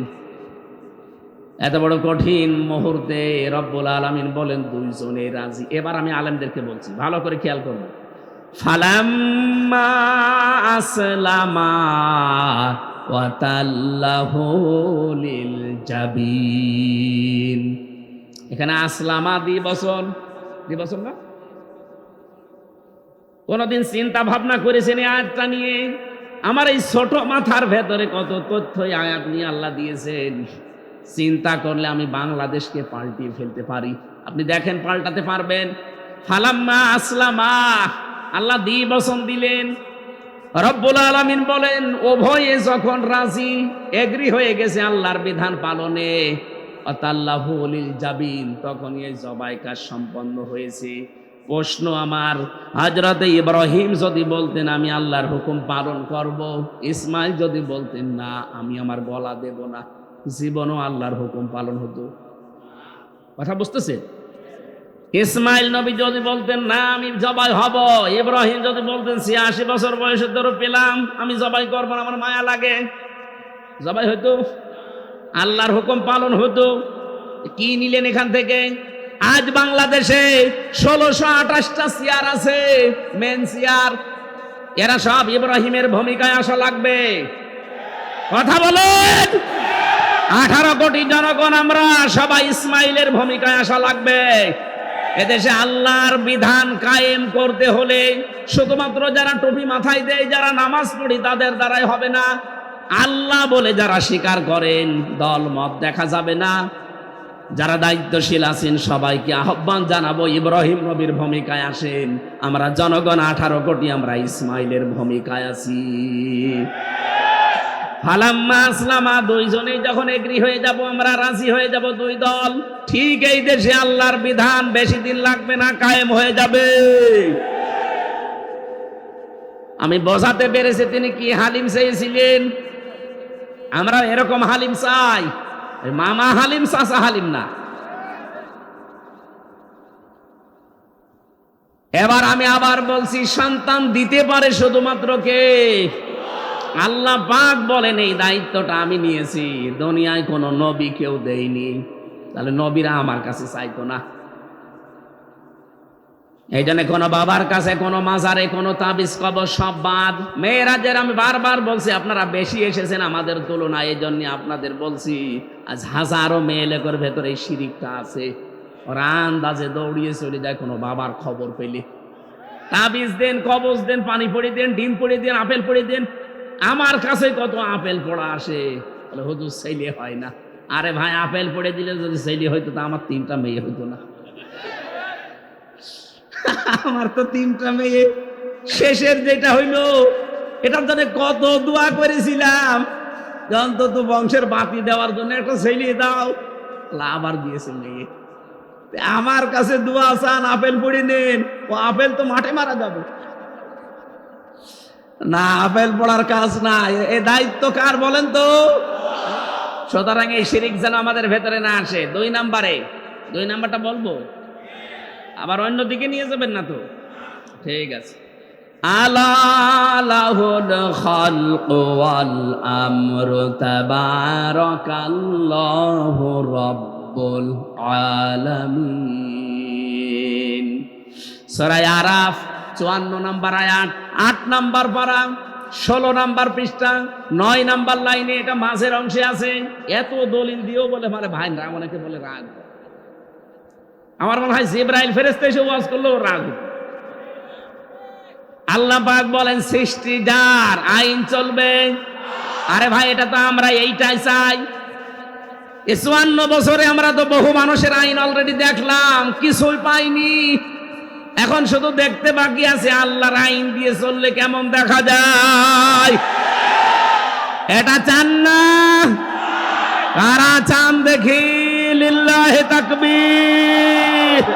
এত বড় কঠিন মুহূর্তে রব্বুল আলামিন বলেন দুইজনে রাজি। এবার আমি আলেমদেরকে বলছি, ভালো করে খেয়াল করবেন। ফালাম্মা আসলামা ওয়া তাল্লাহু লিল জাবিন। এখানে আসলামা 2 বছর, 2 বছর না? কোনদিন চিন্তা ভাবনা করেছেন এই আয়াতটা নিয়ে? আমার এই ছোট মাথার ভেতরে কত তথ্য আয়াত নিয়ে আল্লাহ দিয়েছেন। চিন্তা করলে আমি বাংলাদেশকে পাল্টিয়ে ফেলতে পারি। আপনি দেখেন পাল্টাতে পারবেন। ফালাম্মা আসলামা, আল্লাহ 2 বছর দিলেন। রব্বুল আলামিন বলেন উভয়ে যখন রাজি, এগ্রি হয়ে গেছে আল্লাহর বিধান পালনে, আতাল্লাহু লিল জাবিন, তখন এই জবাই কাজ সম্পন্ন হয়েছে। প্রশ্ন আমার, হযরত ইব্রাহিম যদি বলতেন আমি আল্লাহর হুকুম পালন করব, ইসমাইল যদি বলতেন না আমি আমার গলা দেব না, জীবনও আল্লাহর হুকুম পালন হতো? কথা বুঝতেছেন? ইসমাইল নবী যদি বলতেন না আমি জবাই হব, ইব্রাহিম যদি বলতেন 86 বছর বয়সে ধরে পেলাম আমি জবাই করবো না, আমার মায়া লাগে, জবাই হতো? আল্লাহর হুকুম পালন হতো? কি নিলেন এখান থেকে? আজ বাংলাদেশে 1628টা চেয়ার আছে, মেন চেয়ার। এরা সব ইব্রাহিমের ভূমিকায় আসা লাগবে। কথা বলেন। 18 কোটি জনগণ আমরা সবাই ইসমাইলের ভূমিকায় আসা লাগবে। এদেশে আল্লাহর বিধান কায়েম করতে হলে শুধুমাত্র যারা টুপি মাথায় দেয়, যারা নামাজ পড়ি তাদের দ্বারাই হবে না। আল্লাহ বলে যারা স্বীকার করেন, দল মত দেখা যাবে না। যারা দায়িত্বশীল আছেন সবাইকে আহ্বান জানাবো ইব্রাহিম নবীর ভূমিকায় আসেন। আমরা জনগণ 18 কোটি, আমরা ইসমাইলের ভূমিকায় আছি। ফালাম্মা আসলামা, দুইজনেই যখন এগ্রি হয়ে যাব, আমরা রাজি হয়ে যাব 2 দল, ঠিক এই দেশে আল্লাহর বিধান বেশি দিন লাগবে না, কায়েম হয়ে যাবে। আমি বোঝাতে পেরেছি তিনি কি হালিম চেয়েছিলেন। আমরা এরকম হালিম চাই, মামা হালিম, চাচা হালিম না। এবার আমি আবার বলছি, সন্তান দিতে পারে শুধুমাত্র কে? আল্লাহ পাক বলেন এই দায়িত্বটা আমি নিয়েছি। দুনিয়ায় কোনো নবী কেউ দেয়নি, তাহলে নবীরা আমার কাছে চাইতো না। এই জন্য কোনো বাবার কাছে, কোনো মাজারে, কোনো তাবিজ কবর সব বাদ। মেয়েরা আমি বারবার বলছি, আপনারা বেশি এসেছেন আমাদের তুলনায়, এই জন্য আপনাদের বলছি আজ হাজারো মেয়ে লেখের ভেতরে এই শিরিকটা আছে। ওরা আন্দাজে দৌড়িয়ে চলে যায় কোনো বাবার খবর পেলে। তাবিজ দেন, কবজ দেন, পানি পড়ে দেন, ডিম পড়ে দেন, আপেল পড়ে দেন। আমার কাছে কত আপেল পড়া আসে, বলে হুজুর ছেলে হয় না। আরে ভাই, আপেল পড়ে দিলে যদি ছেলে হইতো তা আমার 3টা মেয়ে হইতো না। আমার তো 3টা মেয়ে। শেষের যেটা হইলো, এটার জন্য কত দোয়া করেছিলাম, অন্তত বংশের বাতি দেওয়ার জন্য একটা ছেলে দাও। আবার দিয়েছে মেয়ে। আমার কাছে দোয়া চান, আপেল পড়ে নেন। ও আপেল তো মাঠে মারা যাবে না, আপেল পড়ার কাজ না। এ দায়িত্ব কার বলেন তো? সুতরাং এই শিরিক যেন আমাদের ভেতরে না আসে। 2 নাম্বারটা বলবো, আবার অন্যদিকে নিয়ে যাবেন না তো? ঠিক আছে। আলা লাহুল খালকু ওয়াল আমরু তাবারাকাল্লাহু রাব্বুল আলামিন। সূরা আরাফ 54 নম্বর আয়াত, 8 নম্বর পারা, 16 নম্বর পৃষ্ঠা, 9 নম্বর লাইনে। এটা মাঝের অংশে আছে। এত দলিল দিয়েও বলে মানে ভাই রাগ, অনেকে বলে রাগ। আমার মনে হয় জিবরাইল ফেরেশতা এসে ওয়াজ করলেও রাগ। আল্লাহ পাক বলেন সৃষ্টি যার, আইন চলবে। আরে ভাই, এটা তো আমরা এইটাই চাই। 54 বছরে আমরা তো বহু মানুষের আইন অলরেডি দেখলাম, কিছুই পাইনি। এখন শুধু দেখতে বাকি আছে আল্লাহর আইন দিয়ে চললে কেমন দেখা যায়। এটা চান না? কারা চান দেখি? লিল্লাহি তাকবীর।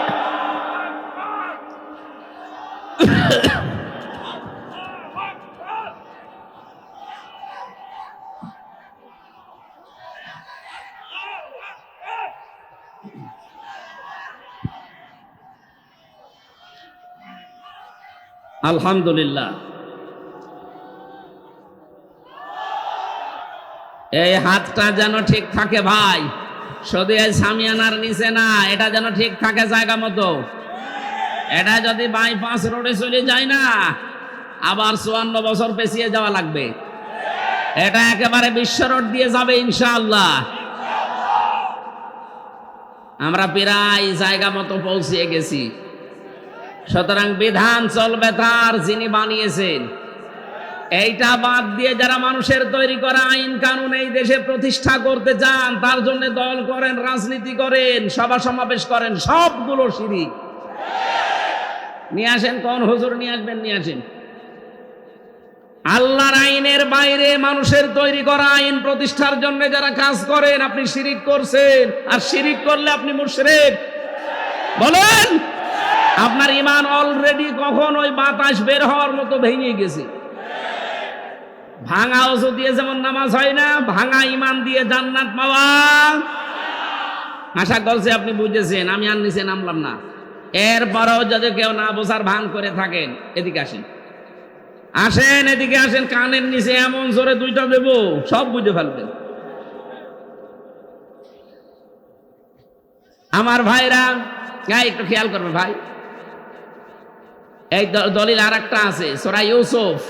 আলহামদুলিল্লাহ। এই হাতটা যেন ঠিক থাকে ভাই, শুধু এই সামিয়ানার নিচে না, এটা যেন ঠিক থাকে জায়গা মতো। এটা যদি বাইপাস রোডে চলে যায় না, আবার 54 বছর পেছিয়ে যাওয়া লাগবে। এটা একেবারে বিশ্ব রোড দিয়ে যাবে ইনশাআল্লাহ। আমরা প্রায় জায়গা মতো পৌঁছিয়ে গেছি। সুতরাং বিধান চলবে তার, যিনি বানিয়েছেন। এইটা বাদ দিয়ে যারা মানুষের তৈরি করা আইন কানুন এই দেশে প্রতিষ্ঠা করতে চান, তার জন্য দল করেন, রাজনীতি করেন, সভা সমাবেশ করেন, সবগুলো শিরিক। নিয়ে আসেন, কোন হুজুর নিয়ে আসবেন, নিয়ে আসেন। আল্লাহর আইনের বাইরে মানুষের তৈরি করা আইন প্রতিষ্ঠার জন্য যারা কাজ করেন, আপনি শিরিক করছেন। আর শিরিক করলে আপনি মুশরিক। বলেন, আপনার ঈমান অলরেডি কখন ওই বাতাস বের হওয়ার মতো ভেঙে গেছে। ভাঙা ওযু দিয়ে যেমন নামাজ হয় না, ভাঙা ঈমান দিয়ে জান্নাত পাওয়া। আশা করছি আপনি বুঝেছেন, আমি আর নিচে নামলাম না। এরপরেও যদি কেউ না বোঝার ভান করে থাকেন, এদিকে আসেন, আসেন, এদিকে আসেন। কানের নিচে এমন জোরে 2টা দেব, সব বুঝে ফেলবেন। আমার ভাইরা একটু খেয়াল করবে ভাই। এই দলিল আর একটা আছে, সূরা ইউসুফ,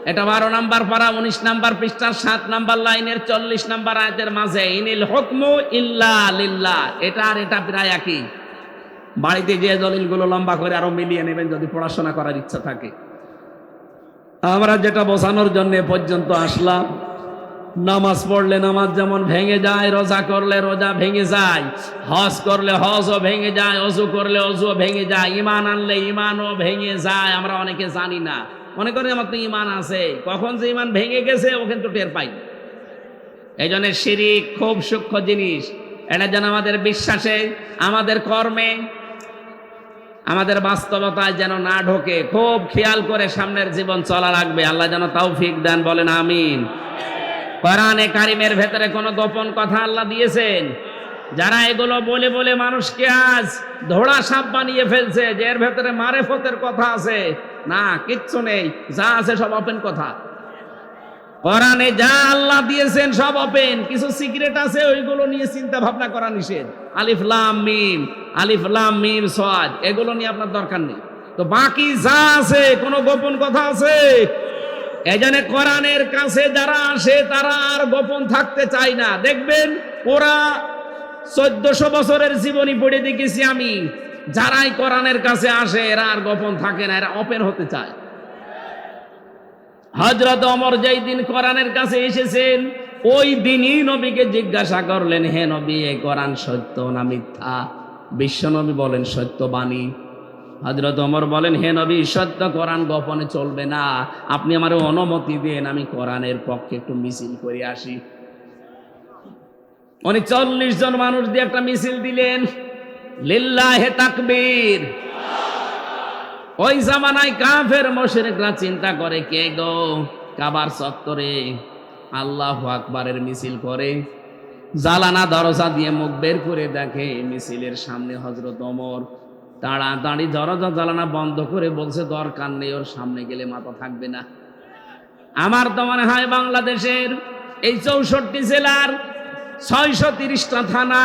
এটা 12 নম্বর পারা, 19 নম্বর পৃষ্ঠার 7 নম্বর লাইনের 40 নম্বর আয়াতের মাঝে, ইনিল হুকমু ইল্লা লিল্লাহ। এটা আর এটা প্রায় একই। বাড়িতে যে দলিলগুলো লম্বা করে আরো মিলিয়ে নেবেন যদি পড়াশোনা করার ইচ্ছা থাকে। আমরা যেটা বোঝানোর জন্য পর্যন্ত আসলাম, নামাজ পড়লে নামাজ যেমন ভেঙে যায়, রোজা করলে রোজা ভেঙে যায়, হজ করলে হজও ভেঙে যায়, ওযু করলে ওযুও ভেঙে যায়, ঈমান আনলে ঈমানও ভেঙে যায়। আমরা অনেকে জানি না, মনে করি আমার তো ঈমান আছে, কখন যে ঈমান ভেঙে গেছে ও কিন্তু টের পাই। এই জন্য শিরিক খুব সূক্ষ্ম জিনিস। এটা যেন আমাদের বিশ্বাসে, আমাদের কর্মে, আমাদের বাস্তবতায় যেন না ঢোকে। খুব খেয়াল করে সামনের জীবন চলা লাগবে। আল্লাহ যেন তৌফিক দেন, বলেন আমিন। কোরআনে কারিমের ভেতরে কোনো গোপন কথা আল্লাহ দিয়েছেন? যারা এগুলো বলে বলে মানুষকে আজ ধোড়া সাপ বানিয়ে ফেলছে যে এর ভেতরে মারেফতের কথা আছে, না, কিচ্ছু নেই। যা আছে সব ওপেন কথা। কোরআনে যা আল্লাহ দিয়েছেন সব ওপেন। কিছু সিক্রেট আছে, ওইগুলো নিয়ে চিন্তা ভাবনা করা নিষেধ। আলিফ লাম মিম, আলিফ লাম মিম সাদ, এগুলো নিয়ে আপনার দরকার নেই। তো বাকি যা আছে কোনো গোপন কথা আছে? এই জন্য কোরআনের কাছে যারা আসে তারা আর গোপন থাকতে চায় না। দেখবেন ওরা 1400 বছরের জীবনী পড়ে দেখেছি আমি, যারাই কোরআনের কাছে আসে এরা আর গোপন থাকে না, এরা ওপেন হতে চায়। হযরত ওমর যেই দিন কোরআনের কাছে এসেছেন ওই দিনই নবীকে জিজ্ঞাসা করলেন, হে নবী, এই কোরআন সত্য না মিথ্যা? বিশ্বনবী বলেন সত্যবাণী। হযরত ওমর বলেন, হে নবী, সত্য কোরআন গোপনে চলবে না, আপনি আমার অনুমতি দেন আমি কোরআনের পক্ষে একটু মিছিল করে আসি। উনি 40 জন মানুষ দিয়ে একটা মিছিল দিলেন। লিল্লাহে তাকবীর। ওই জামানায় কাফের মুশরিকরা চিন্তা করে, কে গো কাবার চত্বরে আল্লাহু আকবারের মিছিল করে, জালানা দরজা দিয়ে মুখ বের করে দেখে মিছিলের সামনে হযরত ওমর তাড়াতাড়ি দরজা জালানা বন্ধ করে বলছে, দরকার নেই, ওর সামনে গেলে মাথা থাকবে না। আমার তো মনে হয় বাংলাদেশের এই 64 জেলার 630টা থানা,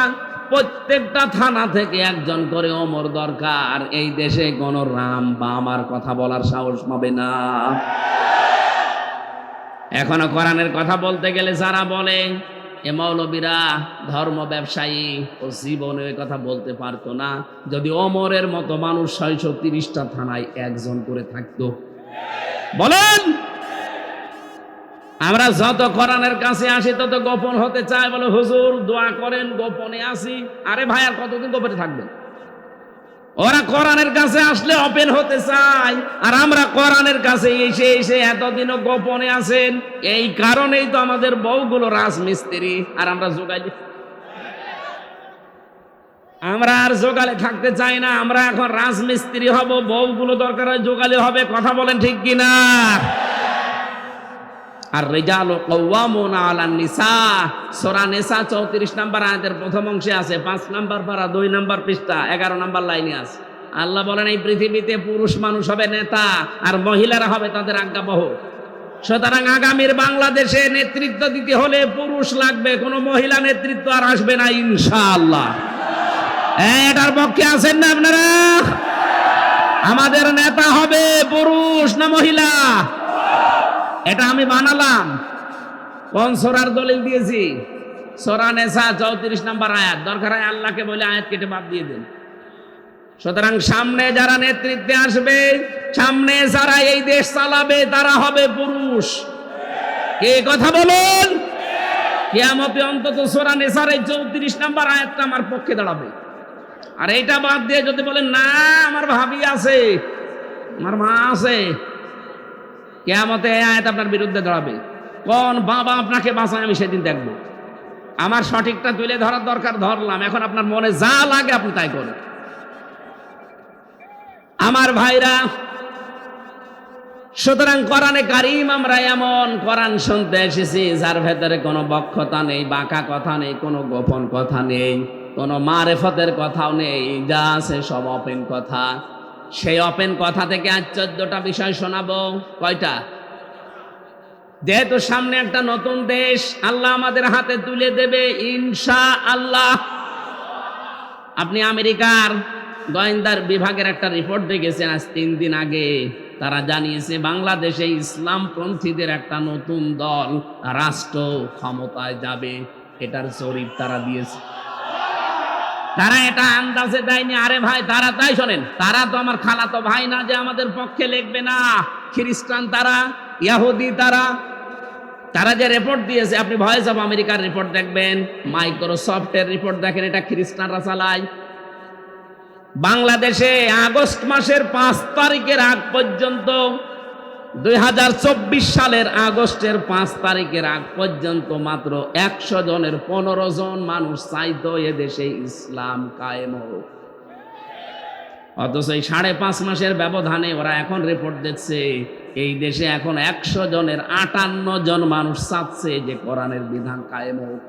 প্রত্যেকটা থানা থেকে একজন করে ওমর দরকার। এই দেশে কোন রাম বা আমার কথা বলার সাহস পাবে না। এখনো কোরআনের কথা বলতে গেলে যারা বলে এ মৌলবীরা ধর্ম ব্যবসায়ী, ও জীবনে ওই কথা বলতে পারতো না যদি ওমরের মতো মানুষ 630টা থানায় একজন করে থাকতো। বলেন, আমরা যত কোরআনের কাছে আসি তত গোপন হতে চাই। বলে হুজুর দোয়া করেন গোপনে আসি। আরে ভাই, আর কতদিন গোপনে থাকবেন? ওরা কোরআনের কাছে আসলে ওপেন হতে চায়, আর আমরা কোরআনের কাছে এসে এসে এতদিনও গোপনে আছেন। এই কারণেই তো আমাদের বউগুলো রাজমিস্ত্রি, আর আমরা যোগালি। আমরা আর যোগালে থাকতে চাই না, আমরা এখন রাজমিস্ত্রি হব, বউগুলো দরকার হয় যোগালি হবে। কথা বলেন ঠিক কিনা? আর রিজালু কাওয়ামুনা আলান নিসা, সূরা নিসা 34 নম্বর আয়াতের প্রথম অংশে আছে, 5 নম্বর পারা 2 নম্বর পৃষ্ঠা 11 নম্বর লাইনে আছে। আল্লাহ বলেন, এই পৃথিবীতে পুরুষ মানুষ হবে নেতা আর মহিলারা হবে তাদের আজ্ঞাবহ। সুতরাং আগামীর বাংলাদেশে নেতৃত্ব দিতে হলে পুরুষ লাগবে, কোনো মহিলা নেতৃত্ব আর আসবে না ইনশাআল্লাহ। এটার পক্ষে আছেন না আপনারা? আমাদের নেতা হবে পুরুষ না মহিলা? এটা আমি বানালাম। কোন সূরার দলিল দিয়েছি? সূরা নিসা 34 নম্বর আয়াত। দরকার হয় আল্লাহকে বলে আয়াত কেটে বাদ দিয়ে দেন। সুতরাং সামনে যারা নেতৃত্বে আসবে, সামনে যারা এই দেশ চালাবে, তারা হবে পুরুষ। কে কথা বলুন? কিয়ামতে অন্তত সূরা নিসার এই 34 নম্বর আয়াতটা আমার পক্ষে দাঁড়াবে। আর এইটা বাদ দিয়ে যদি বলেন না আমার ভাবি আছে, আমার মা আছে, কিয়ামতে এই আয়াত আপনার বিরুদ্ধে দাঁড়াবে। কোন বাবা আপনাকে বাঁচায় আমি সেদিন দেখব। আমার সঠিকটা তুলে ধরার দরকার ধরলাম, এখন আপনার মনে যা লাগে আপনি তাই করেন। আমার ভাইরা, সুতরাং কোরআনে কারীম আমরা এমন কোরআন শুনতে এসেছি যার ভেতরে কোনো বক্ষতা নেই, বাঁকা কথা নেই, কোনো গোপন কথা নেই, কোনো মারেফতের কথাও নেই, যা আছে সব ওপেন কথা। সেই ওপেন কথা থেকে আজ 14টা বিষয় শোনাবো। কয়টা? যেহেতু সামনে একটা নতুন দেশ আল্লাহ আমাদের হাতে তুলে দেবে ইনশাআল্লাহ। আপনি আমেরিকার গোয়েন্দার বিভাগের একটা রিপোর্ট দেখেছেন আজ 3 দিন আগে। তারা জানিয়েছে বাংলাদেশে ইসলামপন্থীদের একটা নতুন দল রাষ্ট্র ক্ষমতায় যাবে, এটার জরিপ তারা দিয়েছে। তারা এটা আন্দাজে দেয়নি। আরে ভাই, তারা তাই শোনেন, তারা তো আমার খালাতো ভাই না যে আমাদের পক্ষে লিখবে না। খ্রিস্টান তারা, ইহুদি তারা, তারা যে রিপোর্ট দিয়েছে, আপনি ভয়েস অফ আমেরিকার রিপোর্ট দেখবেন, মাইক্রোসফটের রিপোর্ট দেখেন, এটা খ্রিস্টানরা চালায়। বাংলাদেশে আগস্ট মাসের 5 তারিখের আগ পর্যন্ত, 2024 সালের আগস্টের 5 তারিখের আগ পর্যন্ত মাত্র 100 জনের 15 জন মানুষ চাইতো এদেশে ইসলাম কায়েম হোক। অথচ এই 5.5 মাসের ব্যবধানে ওরা এখন রিপোর্ট দিচ্ছে এই দেশে এখন 100 জনের 58 জন মানুষ চাচ্ছে যে কোরআনের বিধান কায়েম হোক।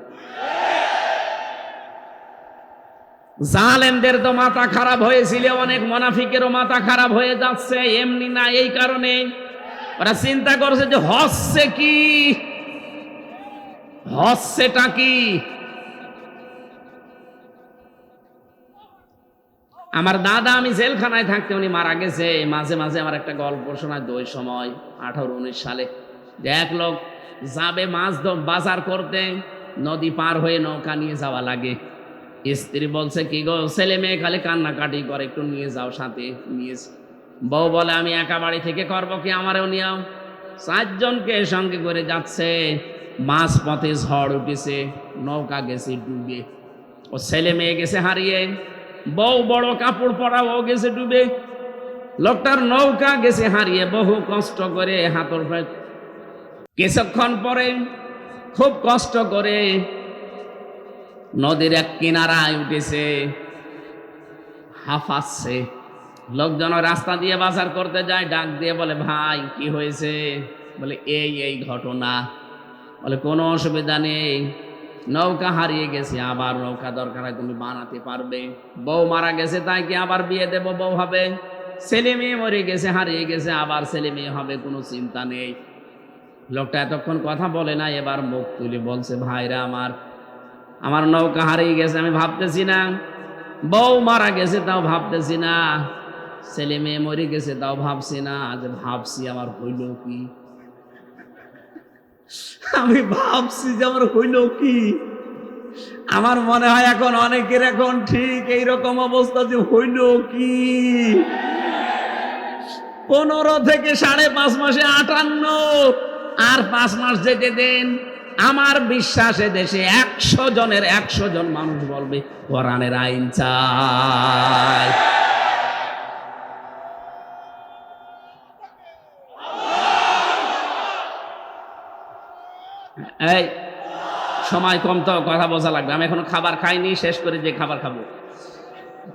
জালেমদের তো মাথা খারাপ হয়েছিল, অনেক মুনাফিকেরও মাথা খারাপ হয়ে যাচ্ছে। এমনি না, এই কারণে ওরা চিন্তা করছে যে হচ্ছে কি, হচ্ছেটা কি। আমার দাদা, আমি জেলখানায় থাকতে উনি মারা গেছে। মাঝে মাঝে আমার একটা গল্প শোনায়, ওই সময় 18-19 সালে, যে এক লোক যাবে মাছ বাজার করতে, নদী পার হয়ে নৌকা নিয়ে যাওয়া লাগে। স্ত্রী বলছে, কি গো, ছেলে মেয়ে খালি কান্নাকাটি করে, একটু নিয়ে যাও সাথে। নিয়েছে। বউ বলে, আমি একা বাড়ি থেকে করবো কি, আমারও নিয়াও। 4 জনকে সঙ্গে করে যাচ্ছে। মাঝ পথে ঝড় উঠেছে, নৌকা গেছে ডুবে, ও ছেলে মেয়ে গেছে হারিয়ে, বউ বড় কাপড় পরা, ও গেছে ডুবে, লোকটার নৌকা গেছে হারিয়ে। বহু কষ্ট করে হাতর পায়ে, কিছুক্ষণ পরে খুব কষ্ট করে নদীর এক কিনারায় উঠেছে, হাঁফাচ্ছে। লোকজন রাস্তা দিয়ে বাজার করতে যায়, ডাক দিয়ে বলে, ভাই কি হয়েছে? বলে, এই ঘটনা। বলে, কোনো অসুবিধা নেই, নৌকা হারিয়ে গেছে, আবার নৌকা দরকার হয়, তুমি বানাতে পারবে। বউ মারা গেছে, তাই কি আবার বিয়ে দেব বউ হবে? ছেলে মেয়ে মরে গেছে, হারিয়ে গেছে, আবার ছেলে মেয়ে হবে, কোনো চিন্তা নেই। লোকটা এতক্ষণ কথা বলে না, এবার মুখ তুলে বলছে, ভাইরা আমার নৌকা হারিয়ে গেছে, আমি ভাবতেছি না। বউ মারা গেছে, তাও ভাবতেছি না। ছেলে মেয়ে মরে গেছে, তাও ভাবছি না। যে ভাবছি আমার হইল কি, আমি ভাবছি যে আমার হইল কি। আমার মনে হয় এখন অনেকের এখন ঠিক এইরকম অবস্থা, যে হইল কি। 15 থেকে 5.5 মাসে 58, আর 5 মাস যেতে দেন। আমার বিশ্বাসে দেশে 100 জনের 100 জন মানুষ বলবে, কোরআনের আইন চাই। এই সময় কম, তো কথা বোঝা লাগবে। আমি এখনো খাবার খাইনি, শেষ করে যে খাবার খাবো।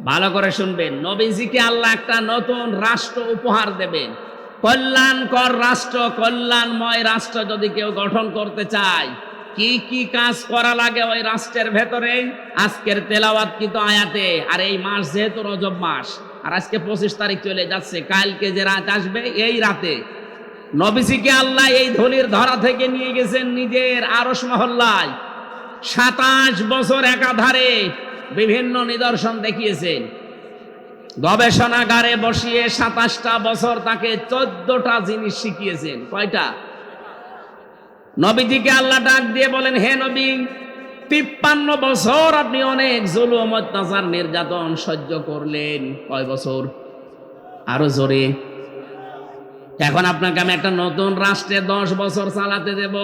ভালো করে শুনবেন, নবীজিকে আল্লাহ একটা নতুন রাষ্ট্র উপহার দেবেন। কল্যাণকর রাষ্ট্র, কল্যাণময় রাষ্ট্র যদি কেউ গঠন করতে চায়, কি কি কাজ করা লাগে ওই রাষ্ট্রের ভেতরে আজকের তেলাওয়াতকৃত আয়াতে। আর এই মাস যেহেতু রজব মাস, আর আজকে 25 তারিখ চলে যাচ্ছে, কালকে যে রাত আসবে, এই রাতে নবীজিকে আল্লাহ এই ধুলির ধরা থেকে নিয়ে গেছেন নিজের আরশ মহল্লায়। 27 বছর একাধারে বিভিন্ন নিদর্শন দেখিয়েছেন। গবেষণাগারে বসিয়ে 27টা বছর তাকে 14টা জিনিস শিখিয়েছেন। কয়টা? নবীজিকে আল্লাহ ডাক দিয়ে বলেন, হে নবী, 53 বছর আপনি অনেক জুলুম, অত্যাচার, নির্যাতন সহ্য করলেন। কয় বছর? আরো জোরে। এখন আপনাকে আমি একটা নতুন রাষ্ট্রে 10 বছর চালাতে দেব।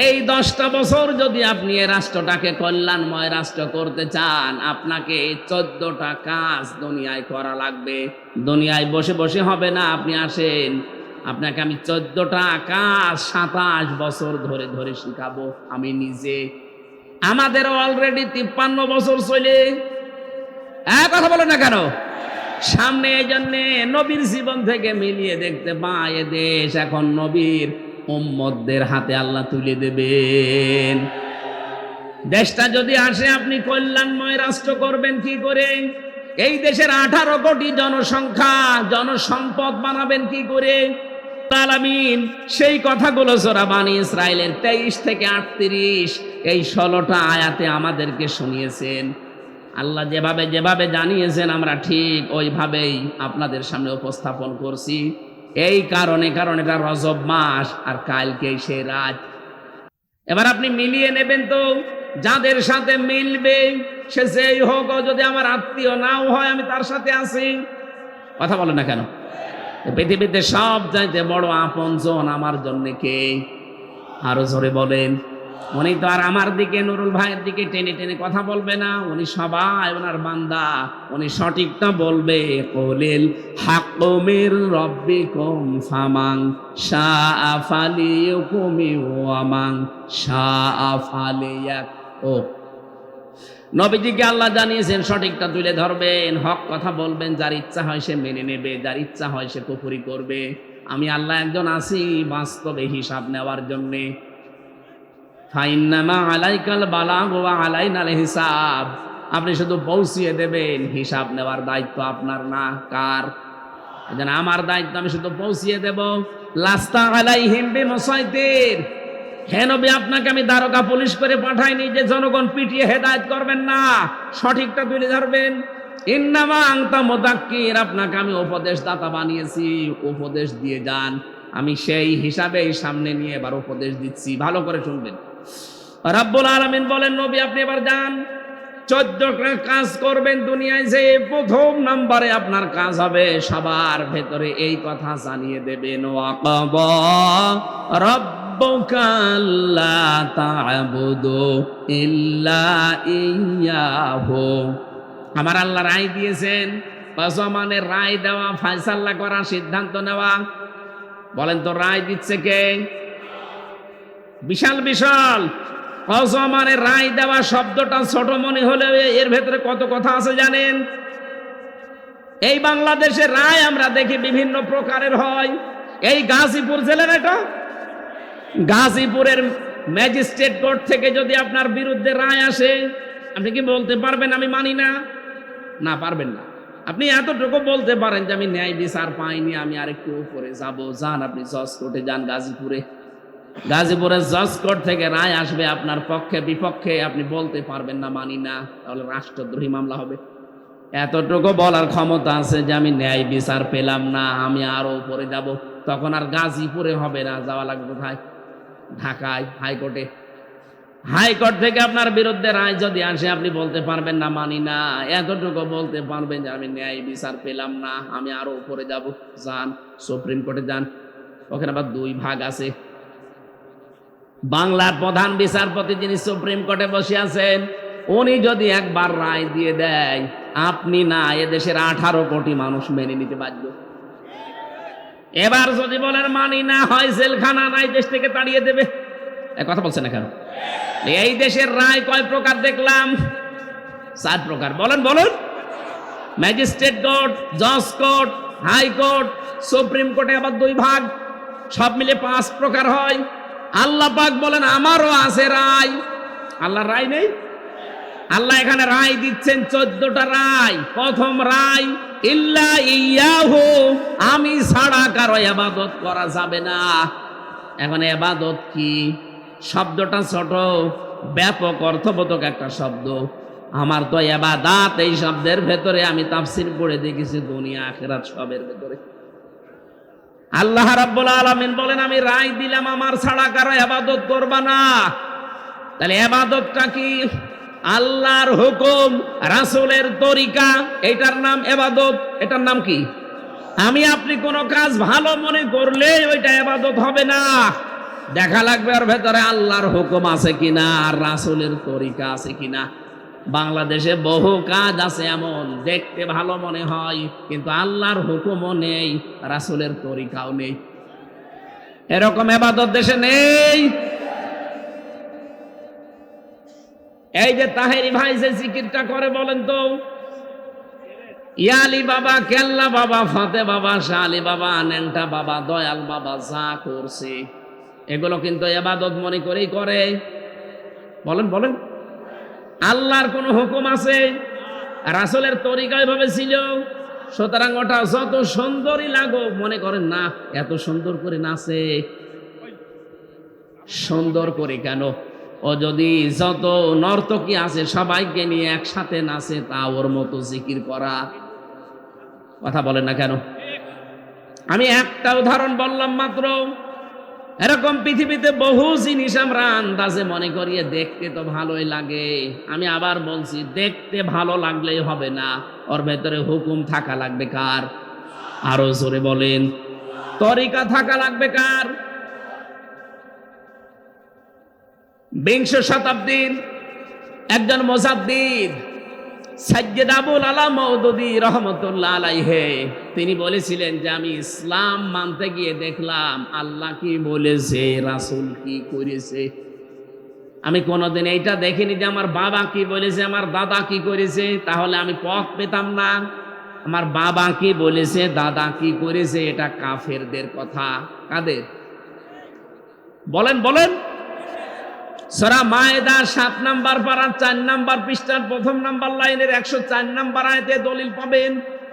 এই 10টা বছর যদি আপনি এই রাষ্ট্রটাকে কল্যাণময় রাষ্ট্র করতে চান, আপনাকে 14টা কাজ দুনিয়ায় করা লাগবে। দুনিয়ায় বসে বসে হবে না। আপনি আসেন, আপনাকে আমি 14টা কাজ 27 বছর ধরে ধরে শিখাবো আমি নিজে। আমাদের অলরেডি 53 বছর চলে, কথা বলো না কেন? সামনে এই জন্যে নবীর জীবন থেকে মিলিয়ে দেখতে পাই, এ দেশ এখন নবীর উম্মতদের হাতে আল্লাহ তুলে দেবেন। দেশটা যদি আসে, আপনি কল্যাণময় রাষ্ট্র করবেন কি করে? এই দেশের 18 কোটি জনসংখ্যা, জনসম্পদ বানাবেন কি করে? আলামিন সেই কথাগুলো সূরা বনী ইসরাইলের 23 থেকে 38 এই 16টা আয়াতে আমাদেরকে শুনিয়েছেন। আল্লাহ যেভাবে যেভাবে জানিয়েছেন, আমরা ঠিক ওইভাবেই আপনাদের সামনে উপস্থাপন করছি। এই কারণে এটা রজব মাস, আর কালকে সেই রাত। এবার আপনি মিলিয়ে নেবেন তো, যাদের সাথে মিলবে সে যেই হোক, যদি আমার আত্মীয় নাও হয়, আমি তার সাথে আছি। কথা বলে না কেন? পৃথিবীতে সব চাইতে বড় আপনজন আমার জন্য কে? আরো জোরে বলেন। উনি তো আর আমার দিকে, নুরুল ভাইয়ের দিকে টেনে টেনে কথা বলবে না। উনি সবাই ওনার বান্দা, উনি সঠিকটা বলবে। কুলিল হাক্কু মির রাব্বিকুম ফামান শাআ ফালিয়াকুম ওয়া মান শাআ ফালিয়াকফুর। নবীজিকে আল্লাহ জানিয়েছেন, সঠিকটা তুলে ধরবেন, হক কথা বলবেন। যার ইচ্ছা হয় সে মেনে নেবে, যার ইচ্ছা হয় সে কুফরি করবে। আমি আল্লাহ একজন আছি বাস্তবে হিসাব নেওয়ার জন্যে। ফাইন্নামা আলাইকাল বালাগ ওয়া আলাইনাল হিসাব। আপনি শুধু পৌঁছিয়ে দেবেন, হিসাব নেওয়ার দায়িত্ব আপনার না। কার? এজন্য আমার দায়িত্ব, আমি শুধু পৌঁছিয়ে দেব। লাস্তা আলাইহিম বিমুসাইতির। হে নবী, আপনাকে আমি দারোগা পুলিশ করে পাঠাইনি যে জনগণ পিটিয়ে হেদায়েত করবেন না, সঠিকটা তুলে ধরবেন। ইন্নামা আনতা মুযাক্কির, আপনাকে আমি উপদেশদাতা বানিয়েছি, উপদেশ দিয়ে যান। আমি সেই হিসাবে সামনে নিয়ে এবার উপদেশ দিচ্ছি, ভালো করে শুনবেন। রাব্বুল আলামিন বলেন, নবী আপনি এবার যান, 14টা কাজ করবেন দুনিয়ায়, যে প্রথম নম্বরে আপনার কাজ হবে সবার ভেতরে এই কথা জানিয়ে দেবেন, ওয়াকাবা রাব্বুকা আল্লা তা'বুদু ইল্লা ইয়্যাহু। আমার আল্লাহ রায় দিয়েছেন, মানে রায় দেওয়া, ফয়সালা করা, সিদ্ধান্ত নেওয়া। বলেন তো রায় দিচ্ছে কে? বিশাল বিশাল মানে রায় দেওয়া শব্দটা ছোট মনে হলেও এর ভেতরে কত কথা আছে জানেন? এই বাংলাদেশের রায় আমরা দেখি বিভিন্ন প্রকারের হয়। এই গাজীপুর জেলার, এটা গাজীপুরের ম্যাজিস্ট্রেট কোর্ট থেকে যদি আপনার বিরুদ্ধে রায় আসে, আপনি কি বলতে পারবেন আমি মানি না? না, পারবেন না। আপনি এতটুকু বলতে পারেন যে আমি ন্যায় বিচার পাইনি, আমি আরেকটু উপরে যাব। যান আপনি জজ কোর্টে যান, গাজীপুরের জজ কোর্ট থেকে রায় আসবে আপনার পক্ষে বিপক্ষে, আপনি বলতে পারবেন না মানি না, তাহলে রাষ্ট্রদ্রোহী মামলা হবে। এতটুকু বলার ক্ষমতা আছে যে আমি ন্যায় বিচার পেলাম না, আমি আরো উপরে যাব। তখন আর গাজীপুরে হবে না, যাওয়া লাগবে কোথায়? ঢাকায় হাইকোর্টে। হাইকোর্ট থেকে আপনার বিরুদ্ধে রায় যদি আসে, আপনি বলতে পারবেন না মানি না, এতটুকু বলতে পারবেন যে আমি ন্যায় বিচার পেলাম না, আমি আরো উপরে যাব। যান সুপ্রিম কোর্টে যান, ওখানে আবার 2 ভাগ আছে। বাংলার প্রধান বিচারপতি যিনি সুপ্রিম কোর্টে বসে আছেন, উনি যদি একবার রায় দিয়ে দেয়, আপনি না, এদেশের 18 কোটি মানুষ মেনে নিতে বাধ্য। এবার যদি বলেন মানি না, হয় জেলখানা, নাই দেশ থেকে তাড়িয়ে দেবে। কথা বলছে না কেন? এই দেশের রায় কয় প্রকার দেখলাম? 4 প্রকার। বলেন বলেন। ম্যাজিস্ট্রেট কোর্ট, জজ কোর্ট, হাইকোর্ট, সুপ্রিম কোর্টে আবার 2 ভাগ, সব মিলে 5 প্রকার হয়। আল্লাহ পাক বলেন আমারও আছে রায়। আল্লাহর রায় নেই? আল্লাহ এখানে রায় দিচ্ছেন 14টা রায়। প্রথম রায়, ইল্লা ইয়্যাহু, আমি ছাড়া কারো ইবাদত করা যাবে না। এখন ইবাদত কি? শব্দটা ছোট, ব্যাপক অর্থবোধক একটা শব্দ। আমার তো ইবাদত এই শব্দের ভেতরে আমি তাফসীর পড়ে দেখেছি দুনিয়া আখিরাত সবের ভেতরে। আল্লাহ রাব্বুল আলামিন বলেন আমি রায় দিলাম আমার ছাড়া কারো ইবাদত করবা না। তাহলে ইবাদতটা কি? আল্লাহর হুকুম, রাসূলের তরিকা, এটার নাম ইবাদত। এটার নাম কি? আমি আপনি কোনো কাজ ভালো মনে করলে ওইটা ইবাদত হবে না, দেখা লাগবে ওর ভেতরে আল্লাহর হুকুম আছে কিনা, আর রাসূলের তরিকা আছে কিনা। বাংলাদেশে বহু কাজ আছে এমন, দেখতে ভালো মনে হয় কিন্তু আল্লাহর হুকুমও নেই, রাসূলের তরিকাও নেই। এরকম ইবাদত দেশে নেই। এই যে তাহেরি ভাই যে জিকিরটা করে বলেন তো, ইয়ালি বাবা, কেল্লা বাবা, ফাতে বাবা, শালি বাবা, নেংটা বাবা, দয়াল বাবা যা করছে এগুলো কিন্তু ইবাদত মনে করেই করে। বলেন বলেন। আল্লাহর কোন হুকুম আছে? রাসূলের তরিকা এভাবে ছিল। সুতরাং ওটা যত সুন্দরই লাগুক, মনে করেন না এত সুন্দর করে নাচে, সুন্দর করে কেন? ও যদি যত নর্তকী আছে সবাইকে নিয়ে একসাথে নাচে, তা ওর মতো জিকির করা। কথা বলেন না কেন? আমি একটা উদাহরণ বললাম মাত্র। এরকম পৃথিবীতে বহু জিনিস আমরা আন্দাজে মনে করিয়ে দেখতে তো ভালোই লাগে। আমি আবার বলছি, দেখতে ভালো লাগলেই হবে না, ওর ভেতরে হুকুম থাকা লাগবে কার? আরো জোরে বলেন। তরিকা থাকা লাগবে কার? 20 শতাব্দীর একজন মুজাদ্দিদ সাইয়্যিদ আবুল আলা মওদুদী রাহমাতুল্লাহ আলাইহি, তিনি বলেছিলেন যে আমি ইসলাম মানতে গিয়ে দেখলাম আল্লাহ কি বলেছে, রাসূল কি করেছে। আমি কোনোদিন এইটা দেখিনি যে আমার বাবা কি বলেছে, আমার দাদা কি করেছে, তাহলে আমি পথ পেতাম না। আমার বাবা কি বলেছে, দাদা কি করেছে, এটা কাফেরদের কথা। কাদের? বলেন বলেন। সূরা মায়েদা 7 নম্বর পারা 4 নম্বর পৃষ্ঠার 1 নম্বর লাইনের 104 নম্বর আয়াতে দলিল পাবেন।